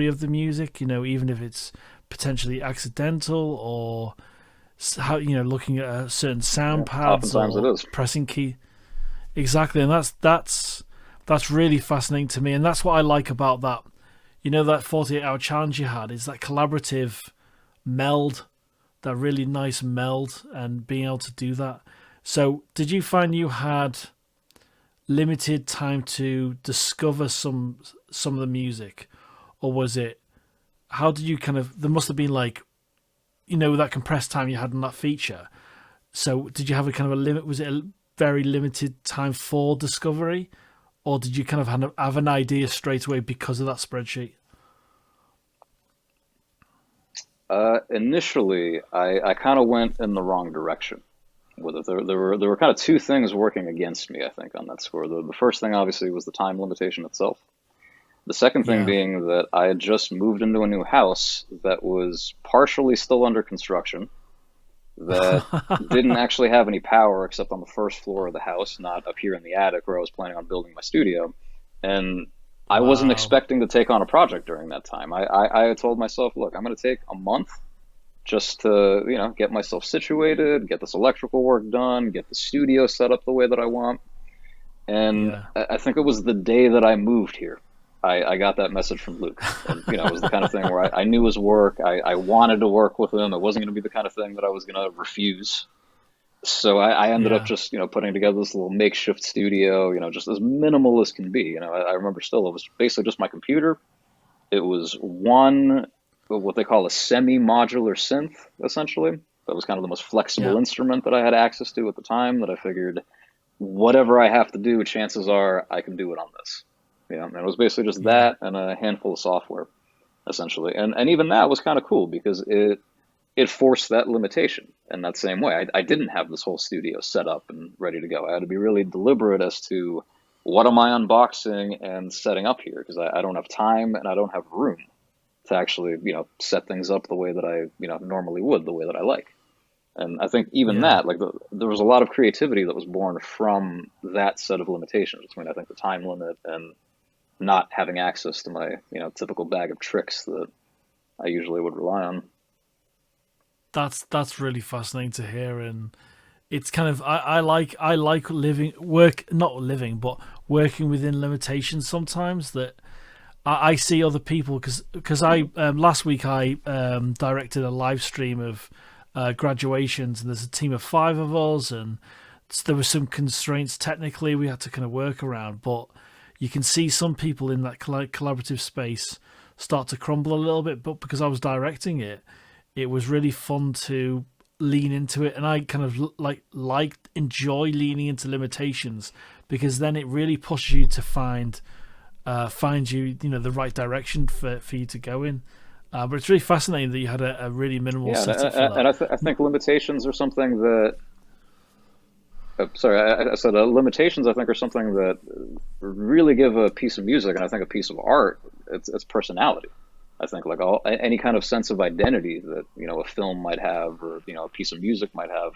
of the music, even if it's potentially accidental or how looking at certain sound Yeah, pads oftentimes it or is. pressing key. Exactly, and that's really fascinating to me, and that's what I like about that. That 48-hour challenge you had is that collaborative meld, that really nice meld, and being able to do that. So, did you find you had limited time to discover some of the music, or was it? How did you kind of? There must have been like that compressed time you had on that feature. So, did you have a kind of a limit? Was it a very limited time for discovery, or did you kind of have an idea straight away because of that spreadsheet? Initially, I kind of went in the wrong direction with it. There were kind of two things working against me, I think, on that score. The first thing, obviously, was the time limitation itself. The second thing Yeah. being that I had just moved into a new house that was partially still under construction, that didn't actually have any power except on the first floor of the house, not up here in the attic where I was planning on building my studio. And I wasn't Wow. expecting to take on a project during that time. I had told myself, look, I'm going to take a month just to, get myself situated, get this electrical work done, get the studio set up the way that I want. And Yeah. I think it was the day that I moved here. I got that message from Luke. And, it was the kind of thing where I knew his work. I wanted to work with him. It wasn't going to be the kind of thing that I was going to refuse. So I ended up Yeah. just, putting together this little makeshift studio, just as minimal as can be. I remember still, it was basically just my computer. It was one, what they call a semi-modular synth, essentially. That was kind of the most flexible Yeah. instrument that I had access to at the time, that I figured whatever I have to do, chances are I can do it on this. And it was basically just Yeah. that and a handful of software, essentially. And even that was kind of cool because it forced that limitation in that same way. I didn't have this whole studio set up and ready to go. I had to be really deliberate as to what am I unboxing and setting up here, because I don't have time and I don't have room to actually, set things up the way that I, normally would, the way that I like. And I think even Yeah. that, like, there was a lot of creativity that was born from that set of limitations between, I think, the time limit and not having access to my, typical bag of tricks that I usually would rely on. That's really fascinating to hear, and it's kind of I like living work not living but working within limitations sometimes. That I see other people because I last week I directed a live stream of graduations, and there's a team of five of us, and there were some constraints technically we had to kind of work around, but you can see some people in that collaborative space start to crumble a little bit. But because I was directing it, it was really fun to lean into it, and I kind of enjoy leaning into limitations because then it really pushes you to find the right direction for you to go in. But it's really fascinating that you had a really minimal Yeah, and, setup for and that. I think limitations are something that. Sorry, I said limitations. I think are something that really give a piece of music, and I think a piece of art, it's personality. I think like any kind of sense of identity that a film might have, or a piece of music might have.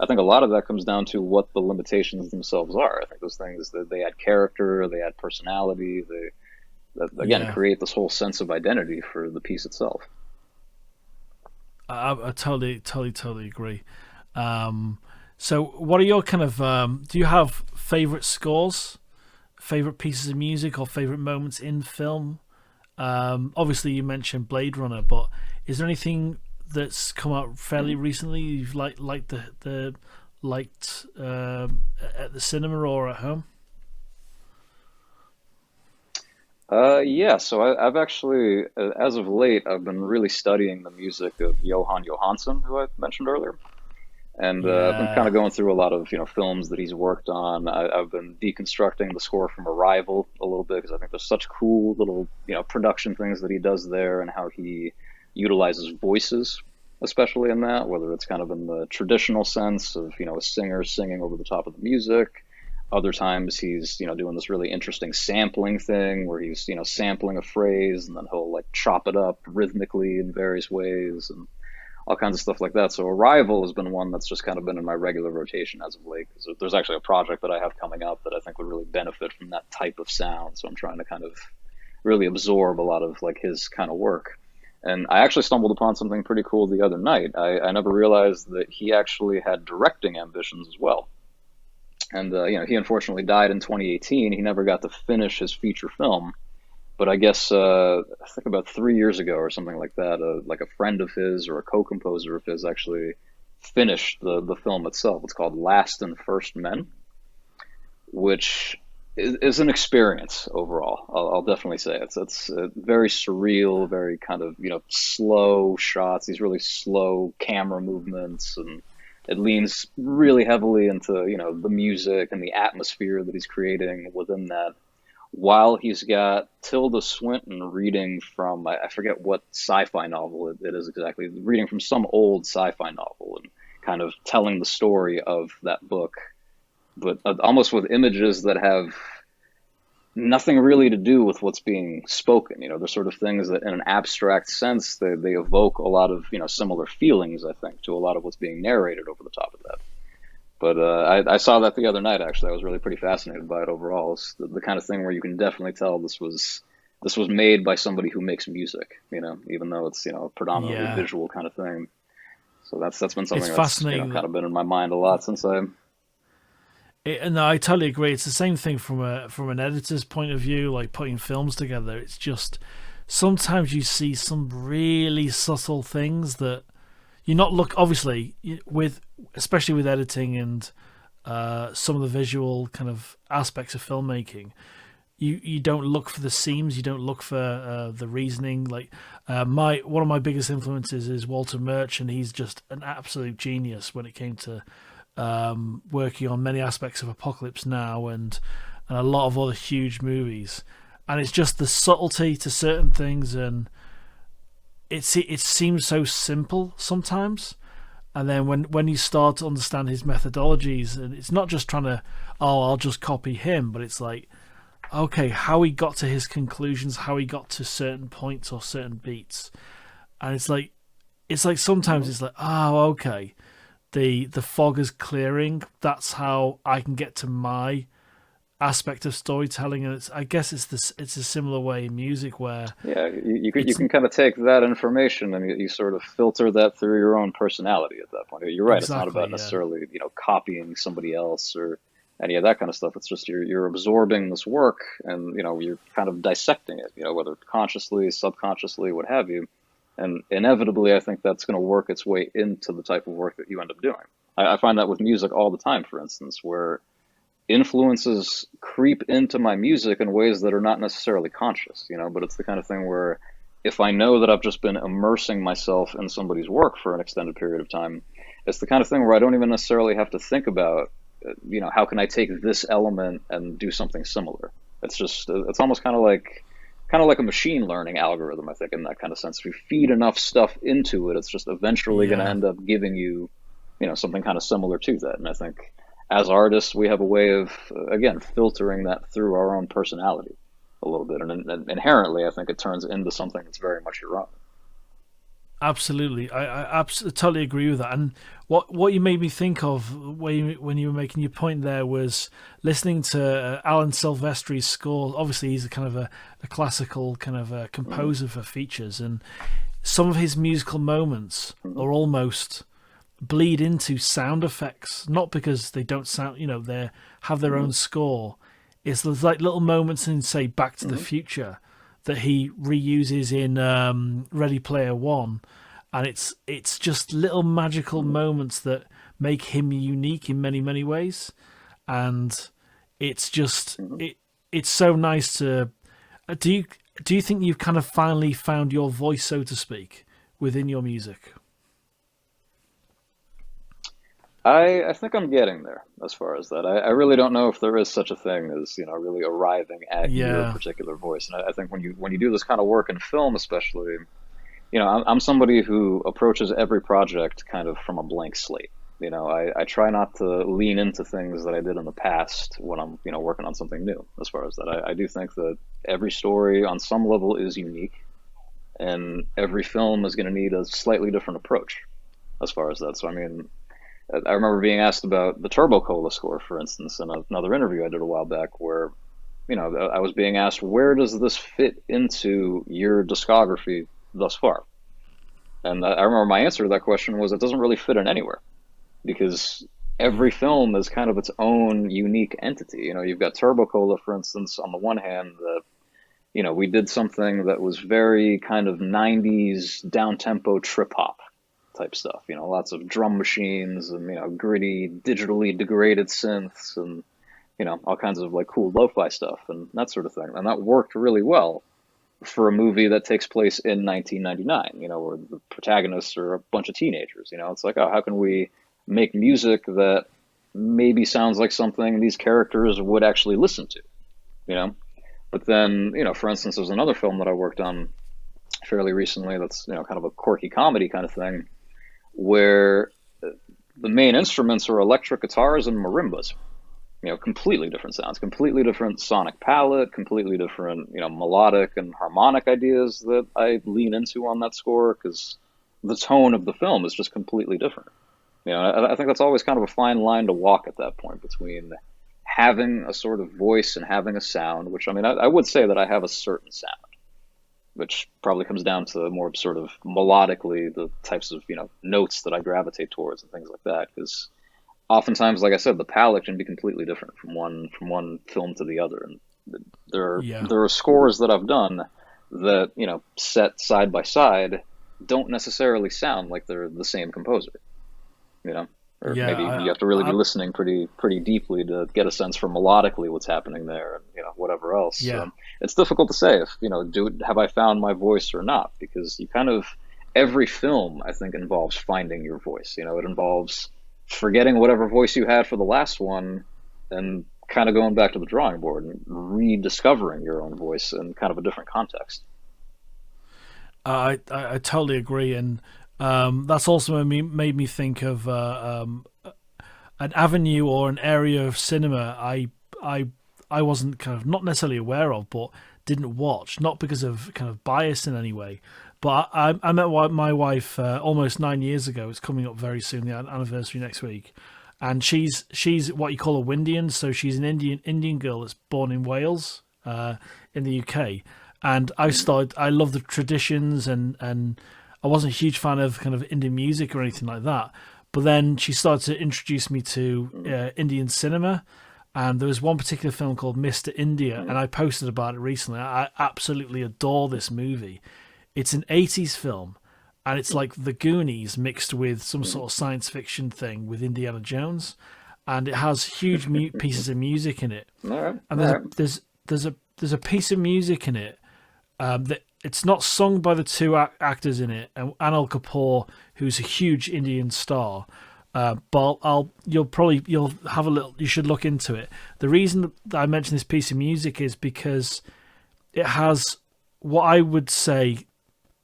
I think a lot of that comes down to what the limitations themselves are. I think those things, that they add character, they add personality, they that again Yeah, create this whole sense of identity for the piece itself. I totally agree. Um, so, what are your kind of? Do you have favorite scores, favorite pieces of music, or favorite moments in film? Obviously, you mentioned Blade Runner, but is there anything that's come out fairly Mhm. recently you've liked the liked at the cinema or at home? Yeah, so I've actually, as of late, I've been really studying the music of Johan Johansson, who I mentioned earlier. And I've been kind Yeah, of going through a lot of films that he's worked on. I've been deconstructing the score from Arrival a little bit because I think there's such cool little production things that he does there, and how he utilizes voices, especially in that, whether it's kind of in the traditional sense of a singer singing over the top of the music. Other times he's doing this really interesting sampling thing where he's sampling a phrase and then he'll like chop it up rhythmically in various ways, and all kinds of stuff like that. So Arrival has been one that's just kind of been in my regular rotation as of late. 'Cause there's actually a project that I have coming up that I think would really benefit from that type of sound. So I'm trying to kind of really absorb a lot of like his kind of work. And I actually stumbled upon something pretty cool the other night. I never realized that he actually had directing ambitions as well. And he unfortunately died in 2018. He never got to finish his feature film, But I guess I think about 3 years ago or something like that, like a friend of his or a co-composer of his actually finished the film itself. It's called Last and First Men, which is an experience overall. I'll definitely say it's very surreal, very kind of slow shots, these really slow camera movements, and it leans really heavily into the music and the atmosphere that he's creating within that. While he's got Tilda Swinton reading from I forget what sci-fi novel it is exactly, reading from some old sci-fi novel and kind of telling the story of that book, but almost with images that have nothing really to do with what's being spoken. They're sort of things that, in an abstract sense, they evoke a lot of similar feelings. I think to a lot of what's being narrated over the top of that. But I saw that the other night. Actually, I was really pretty fascinated by it overall. It's the kind of thing where you can definitely tell this was made by somebody who makes music. Even though it's a predominantly Yeah, visual kind of thing. So that's been it's something that's fascinating kind that. of been in my mind a lot since I. And I totally agree. It's the same thing from an editor's point of view, like putting films together. It's just sometimes you see some really subtle things that you're not look obviously with, especially with editing and some of the visual kind of aspects of filmmaking. You don't look for the seams, you don't look for the reasoning. Like my one of my biggest influences is Walter Murch, and he's just an absolute genius when it came to working on many aspects of Apocalypse Now and a lot of other huge movies. And it's just the subtlety to certain things, and it seems so simple sometimes. And then when you start to understand his methodologies, and it's not just trying to, oh, I'll just copy him, but it's like, okay, how he got to his conclusions, how he got to certain points or certain beats, and it's like sometimes it's like, oh, okay, the fog is clearing. That's how I can get to my aspect of storytelling, and I guess it's a similar way in music where Yeah, you it's can kind of take that information and you sort of filter that through your own personality at that point. You're right. It's not about exactly, yeah, necessarily copying somebody else or any of that kind of stuff. It's just you're absorbing this work and you're kind of dissecting it. Whether consciously, subconsciously, what have you. And inevitably, I think that's going to work its way into the type of work that you end up doing. I find that with music all the time, for instance, where influences creep into my music in ways that are not necessarily conscious, but it's the kind of thing where if I know that I've just been immersing myself in somebody's work for an extended period of time, it's the kind of thing where I don't even necessarily have to think about, how can I take this element and do something similar? It's almost kind of like a machine learning algorithm, I think, in that kind of sense. If you feed enough stuff into it, it's just eventually going to yeah. end up giving you, something kind of similar to that. And I think as artists, we have a way of, again, filtering that through our own personality a little bit. And inherently, I think it turns into something that's very much your own. Absolutely, I totally agree with that. And what you made me think of when you were making your point there was listening to Alan Silvestri's score. Obviously, he's a kind of a classical kind of a Hmm. composer for features, and some of his musical moments Hmm. are almost bleed into sound effects, not because they don't sound, they have their Hmm. own score. It's there's like little moments in, say, Back to the Hmm. Future that he reuses in Ready Player One, and it's just little magical Hmm. moments that make him unique in many many ways, and it's just Hmm. it's so nice to. Do you think you've kind of finally found your voice, so to speak, within your music? I think I'm getting there as far as that. I really don't know if there is such a thing as, really arriving at your Yeah. particular voice. And I think when you do this kind of work in film, especially, I'm somebody who approaches every project kind of from a blank slate. I try not to lean into things that I did in the past when I'm, working on something new as far as that. I do think that every story on some level is unique and every film is going to need a slightly different approach as far as that. So, I mean, I remember being asked about the Turbo Cola score, for instance, in another interview I did a while back, where I was being asked, where does this fit into your discography thus far? And I remember my answer to that question was, it doesn't really fit in anywhere because every film is kind of its own unique entity. You've got Turbo Cola, for instance, on the one hand, that we did something that was very kind of 90s down-tempo trip hop type stuff. Lots of drum machines and, gritty, digitally degraded synths and, all kinds of like cool lo-fi stuff and that sort of thing. And that worked really well for a movie that takes place in 1999, where the protagonists are a bunch of teenagers. It's like, oh, how can we make music that maybe sounds like something these characters would actually listen to, you know? But then, for instance, there's another film that I worked on fairly recently that's, kind of a quirky comedy kind of thing, where the main instruments are electric guitars and marimbas. Completely different sounds, completely different sonic palette, completely different, melodic and harmonic ideas that I lean into on that score because the tone of the film is just completely different. I think that's always kind of a fine line to walk at that point between having a sort of voice and having a sound, which, I would say that I have a certain sound, which probably comes down to more sort of melodically the types of, notes that I gravitate towards and things like that. Because oftentimes, like I said, the palette can be completely different from one film to the other. And Yeah. there are scores that I've done that, set side by side, don't necessarily sound like they're the same composer, or Yeah. maybe you have to really be listening pretty deeply to get a sense for melodically what's happening there and, whatever else. Yeah. It's difficult to say if, have I found my voice or not, because you kind of, every film I think involves finding your voice. It involves forgetting whatever voice you had for the last one and kind of going back to the drawing board and rediscovering your own voice in kind of a different context. I totally agree, and that's also made me think of an avenue or an area of cinema I wasn't kind of not necessarily aware of, but didn't watch, not because of kind of bias in any way. But I met my wife almost 9 years ago. It's coming up very soon, the anniversary next week, and she's what you call a Windian, so she's an Indian girl that's born in Wales, in the UK. And I love the traditions, and I wasn't a huge fan of kind of Indian music or anything like that. But then she started to introduce me to Indian cinema, and there was one particular film called Mr. India, and I posted about it recently. I absolutely adore this movie. It's an 80s film, and it's like The Goonies mixed with some sort of science fiction thing with Indiana Jones, and it has huge pieces of music in it. All right. And All right. there's a piece of music in it that it's not sung by the two actors in it, and Anil Kapoor, who's a huge Indian star. But you'll have a little. You should look into it. The reason that I mention this piece of music is because it has what I would say,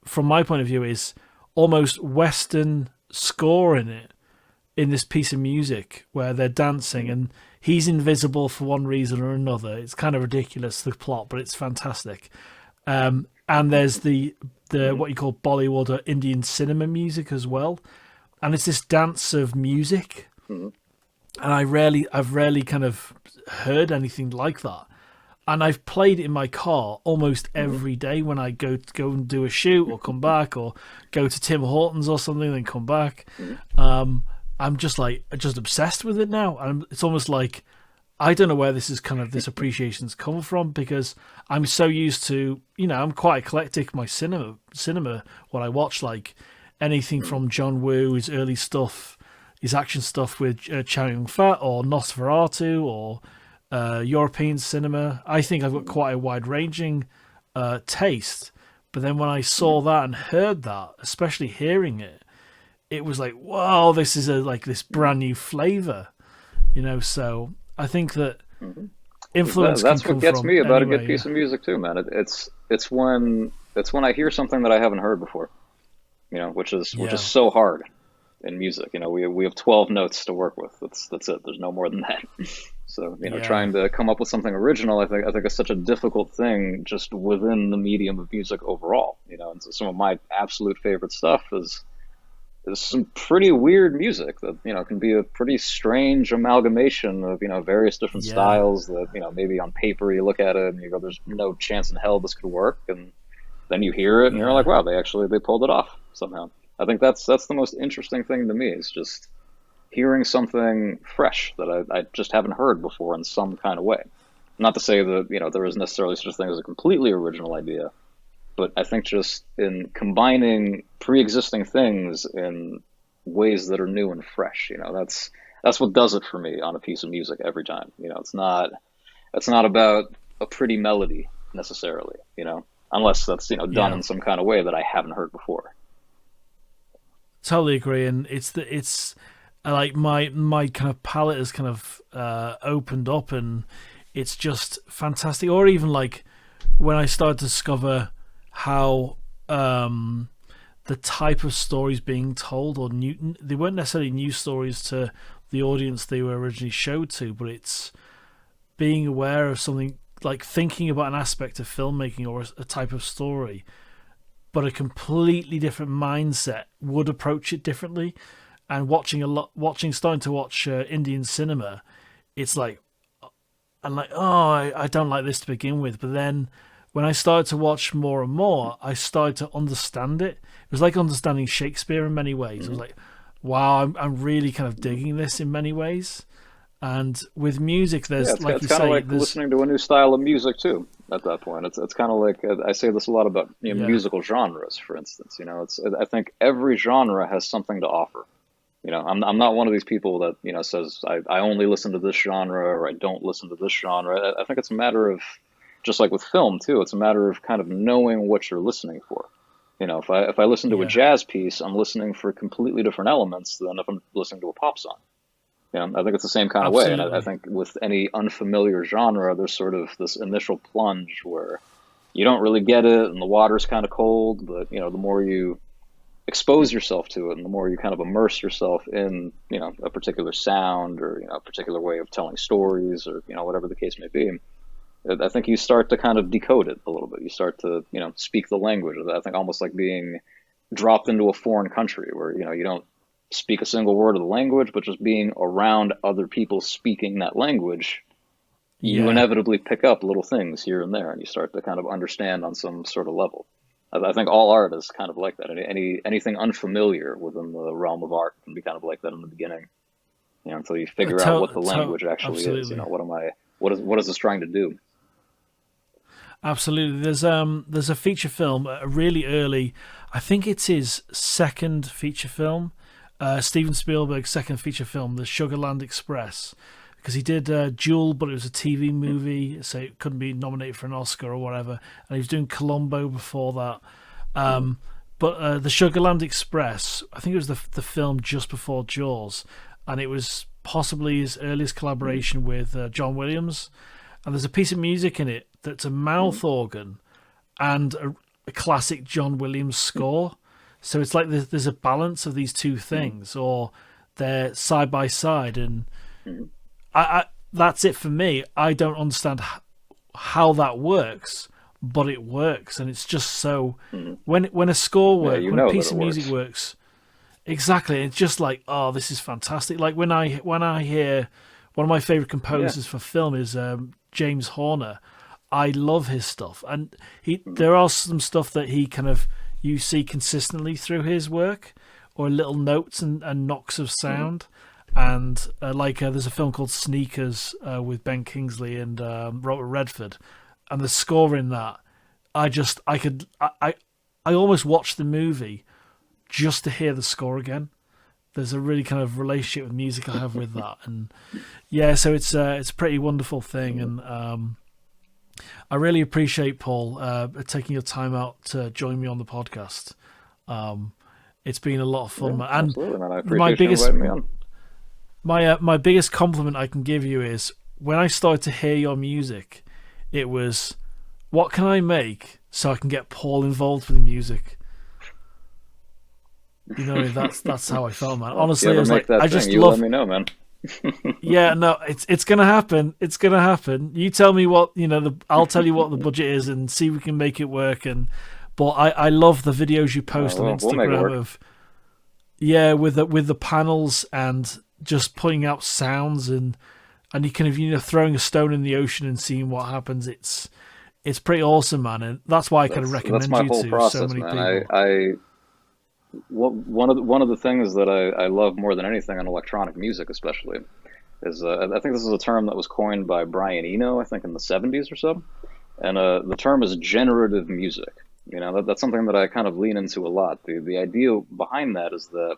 from my point of view, is almost Western score in it, in this piece of music where they're dancing and he's invisible for one reason or another. It's kind of ridiculous, the plot, but it's fantastic. And there's the what you call Bollywood or Indian cinema music as well, and it's this dance of music. And I've rarely kind of heard anything like that. And I've played it in my car almost every day when I go and do a shoot or come back or go to Tim Hortons or something and then come back. I'm just obsessed with it now. And it's almost like I don't know where this appreciation's come from, because I'm so used to, I'm quite eclectic. My cinema, what I watch, like anything from John Woo, his early stuff, his action stuff with Chow Yun-fat or Nosferatu or European cinema. I think I've got quite a wide-ranging taste. But then when I saw that and heard that, especially hearing it, it was like, wow, this is this brand new flavor, So I think that influence that's can come what gets from me about anywhere, a good piece of music too, man. It's when I hear something that I haven't heard before, which is so hard in music. We have 12 notes to work with. That's it. There's no more than that. So, trying to come up with something original, I think it's such a difficult thing just within the medium of music overall. And so some of my absolute favorite stuff is some pretty weird music that, can be a pretty strange amalgamation of, various different styles that, maybe on paper you look at it and you go, there's no chance in hell this could work. And then you hear it and you're like, wow, they pulled it off somehow. I think that's the most interesting thing to me, is just hearing something fresh that I just haven't heard before in some kind of way. Not to say that, there is necessarily such a thing as a completely original idea, but I think just in combining pre-existing things in ways that are new and fresh, that's what does it for me on a piece of music every time. It's not about a pretty melody necessarily, unless that's, done Yeah, in some kind of way that I haven't heard before. totally agree. And it's like my kind of palette has kind of opened up, and it's just fantastic. Or even like when I started to discover how the type of stories being told, or new, they weren't necessarily new stories to the audience they were originally showed to, but it's being aware of something, like thinking about an aspect of filmmaking or a type of story, but a completely different mindset would approach it differently. And starting to watch Indian cinema, it's like I'm like, oh, I don't like this to begin with, but then when I started to watch more and more, I started to understand it. It was like understanding Shakespeare in many ways. I was Hmm. like, wow, I'm really kind of digging this in many ways. And with music, Yeah, there's, it's like it's you kind of say, like there's, listening to a new style of music too. At that point, it's kind of like I say this a lot about yeah, musical genres, for instance. It's I think every genre has something to offer. I'm not one of these people that says I only listen to this genre or I don't listen to this genre. I think it's a matter of, just like with film too, it's a matter of kind of knowing what you're listening for. If I listen to a yeah, jazz piece, I'm listening for completely different elements than if I'm listening to a pop song. I think it's the same kind of way. And I absolutely. think with any unfamiliar genre, there's sort of this initial plunge where you don't really get it and the water's kind of cold, but the more you expose yourself to it and the more you kind of immerse yourself in, a particular sound or, a particular way of telling stories or, whatever the case may be, I think you start to kind of decode it a little bit. You start to, speak the language. I think almost like being dropped into a foreign country where, you don't speak a single word of the language, but just being around other people speaking that language, you Yeah, inevitably pick up little things here and there, and you start to kind of understand on some sort of level. I think all art is kind of like that. Anything unfamiliar within the realm of art can be kind of like that in the beginning, until you figure out what the language actually is. absolutely. What is this trying to do? Absolutely. There's a feature film, a really early, I think it's his second feature film, Steven Spielberg's second feature film, The Sugarland Express, because he did Jewel, but it was a TV movie, so it couldn't be nominated for an Oscar or whatever. And he was doing Columbo before that. Mm-hmm. But The Sugarland Express, I think it was the film just before Jaws, and it was possibly his earliest collaboration with John Williams. And there's a piece of music in it that's a Mm-hmm. mouth organ and a classic John Williams score. So it's like there's a balance of these two Mm-hmm. things, or they're side by side, and Mm-hmm. I that's it for me. I don't understand how that works, but it works, and it's just so Mm-hmm. when a score Yeah, works, you when a know that piece it of music works. works, exactly, it's just like, oh, this is fantastic. Like when I hear one of my favorite Yeah. composers for film is James Horner. I love his stuff, and Mm-hmm. there are some stuff that he kind of you see consistently through his work, or little notes and knocks of Mm-hmm. sound. And there's a film called Sneakers with Ben Kingsley and Robert Redford, and the score in that, I almost watched the movie just to hear the score again. There's a really kind of relationship with music I have with that, and yeah, so it's a pretty wonderful thing, Mm-hmm. and I really appreciate Paul taking your time out to join me on the podcast. Um, it's been a lot of fun, Yeah, man. And absolutely, man. I my appreciate you biggest inviting me on. my biggest compliment I can give you is when I started to hear your music, it was, what can I make so I can get Paul involved with the music? That's how I felt, man. Well, if you Honestly, I ever was make like, that I thing, just you let love. me know, man. Yeah, no, it's gonna happen. It's gonna happen. You tell me what I'll tell you what the budget is and see if we can make it work. But I love the videos you post on We'll make it Instagram work. of, yeah, with the panels and just putting out sounds, and you kind of throwing a stone in the ocean and seeing what happens. It's pretty awesome, man, and that's why I kind of That's recommend my you whole to so process, many man. people. One of the things that I love more than anything on electronic music, especially, is I think this is a term that was coined by Brian Eno, I think in the 70s or so. And the term is generative music. That's something that I kind of lean into a lot. The idea behind that is that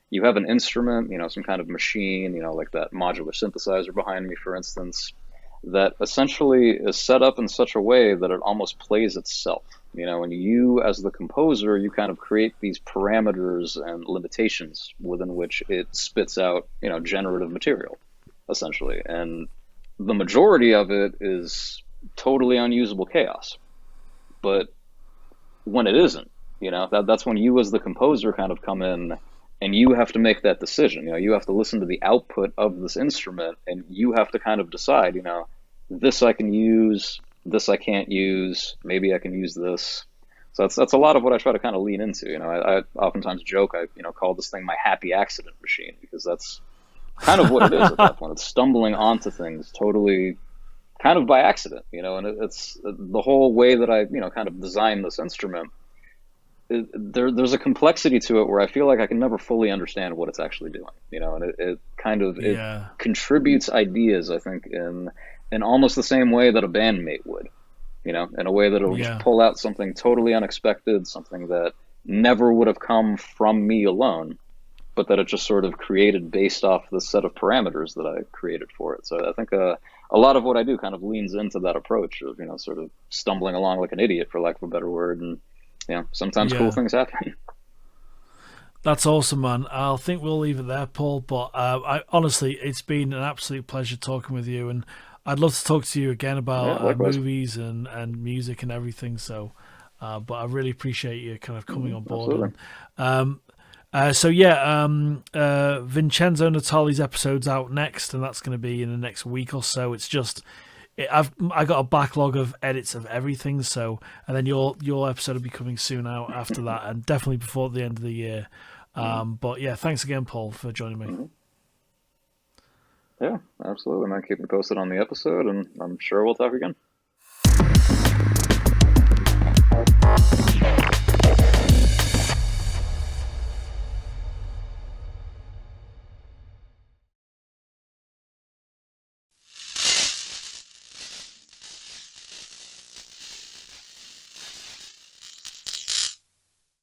you have an instrument, some kind of machine, like that modular synthesizer behind me, for instance, that essentially is set up in such a way that it almost plays itself. And you, as the composer, you kind of create these parameters and limitations within which it spits out, generative material, essentially. And the majority of it is totally unusable chaos. But when it isn't, that's when you, as the composer, kind of come in and you have to make that decision. You have to listen to the output of this instrument, and you have to kind of decide, this I can use, this I can't use, maybe I can use this. So that's a lot of what I try to kind of lean into. I oftentimes joke, I call this thing my happy accident machine, because that's kind of what it is at that point. It's stumbling onto things totally kind of by accident, and it's the whole way that I, kind of designed this instrument. There's a complexity to it where I feel like I can never fully understand what it's actually doing, and it kind of it Yeah. contributes ideas, I think, in almost the same way that a bandmate would, in a way that it'll just Yeah. pull out something totally unexpected, something that never would have come from me alone, but that it just sort of created based off the set of parameters that I created for it. So I think a lot of what I do kind of leans into that approach of, sort of stumbling along like an idiot, for lack of a better word, and sometimes cool Yeah. things happen. That's awesome, man. I think we'll leave it there, Paul. But I honestly, it's been an absolute pleasure talking with you, and I'd love to talk to you again Yeah, about likewise. movies and music and everything. So, but I really appreciate you kind of coming on board. Absolutely. And so yeah, Vincenzo Natali's episode's out next, and that's going to be in the next week or so. It's just I got a backlog of edits of everything, so and then your episode will be coming soon out after that, and definitely before the end of the year. But yeah, thanks again, Paul, for joining me. Yeah, absolutely, man. Keep me posted on the episode, and I'm sure we'll talk again.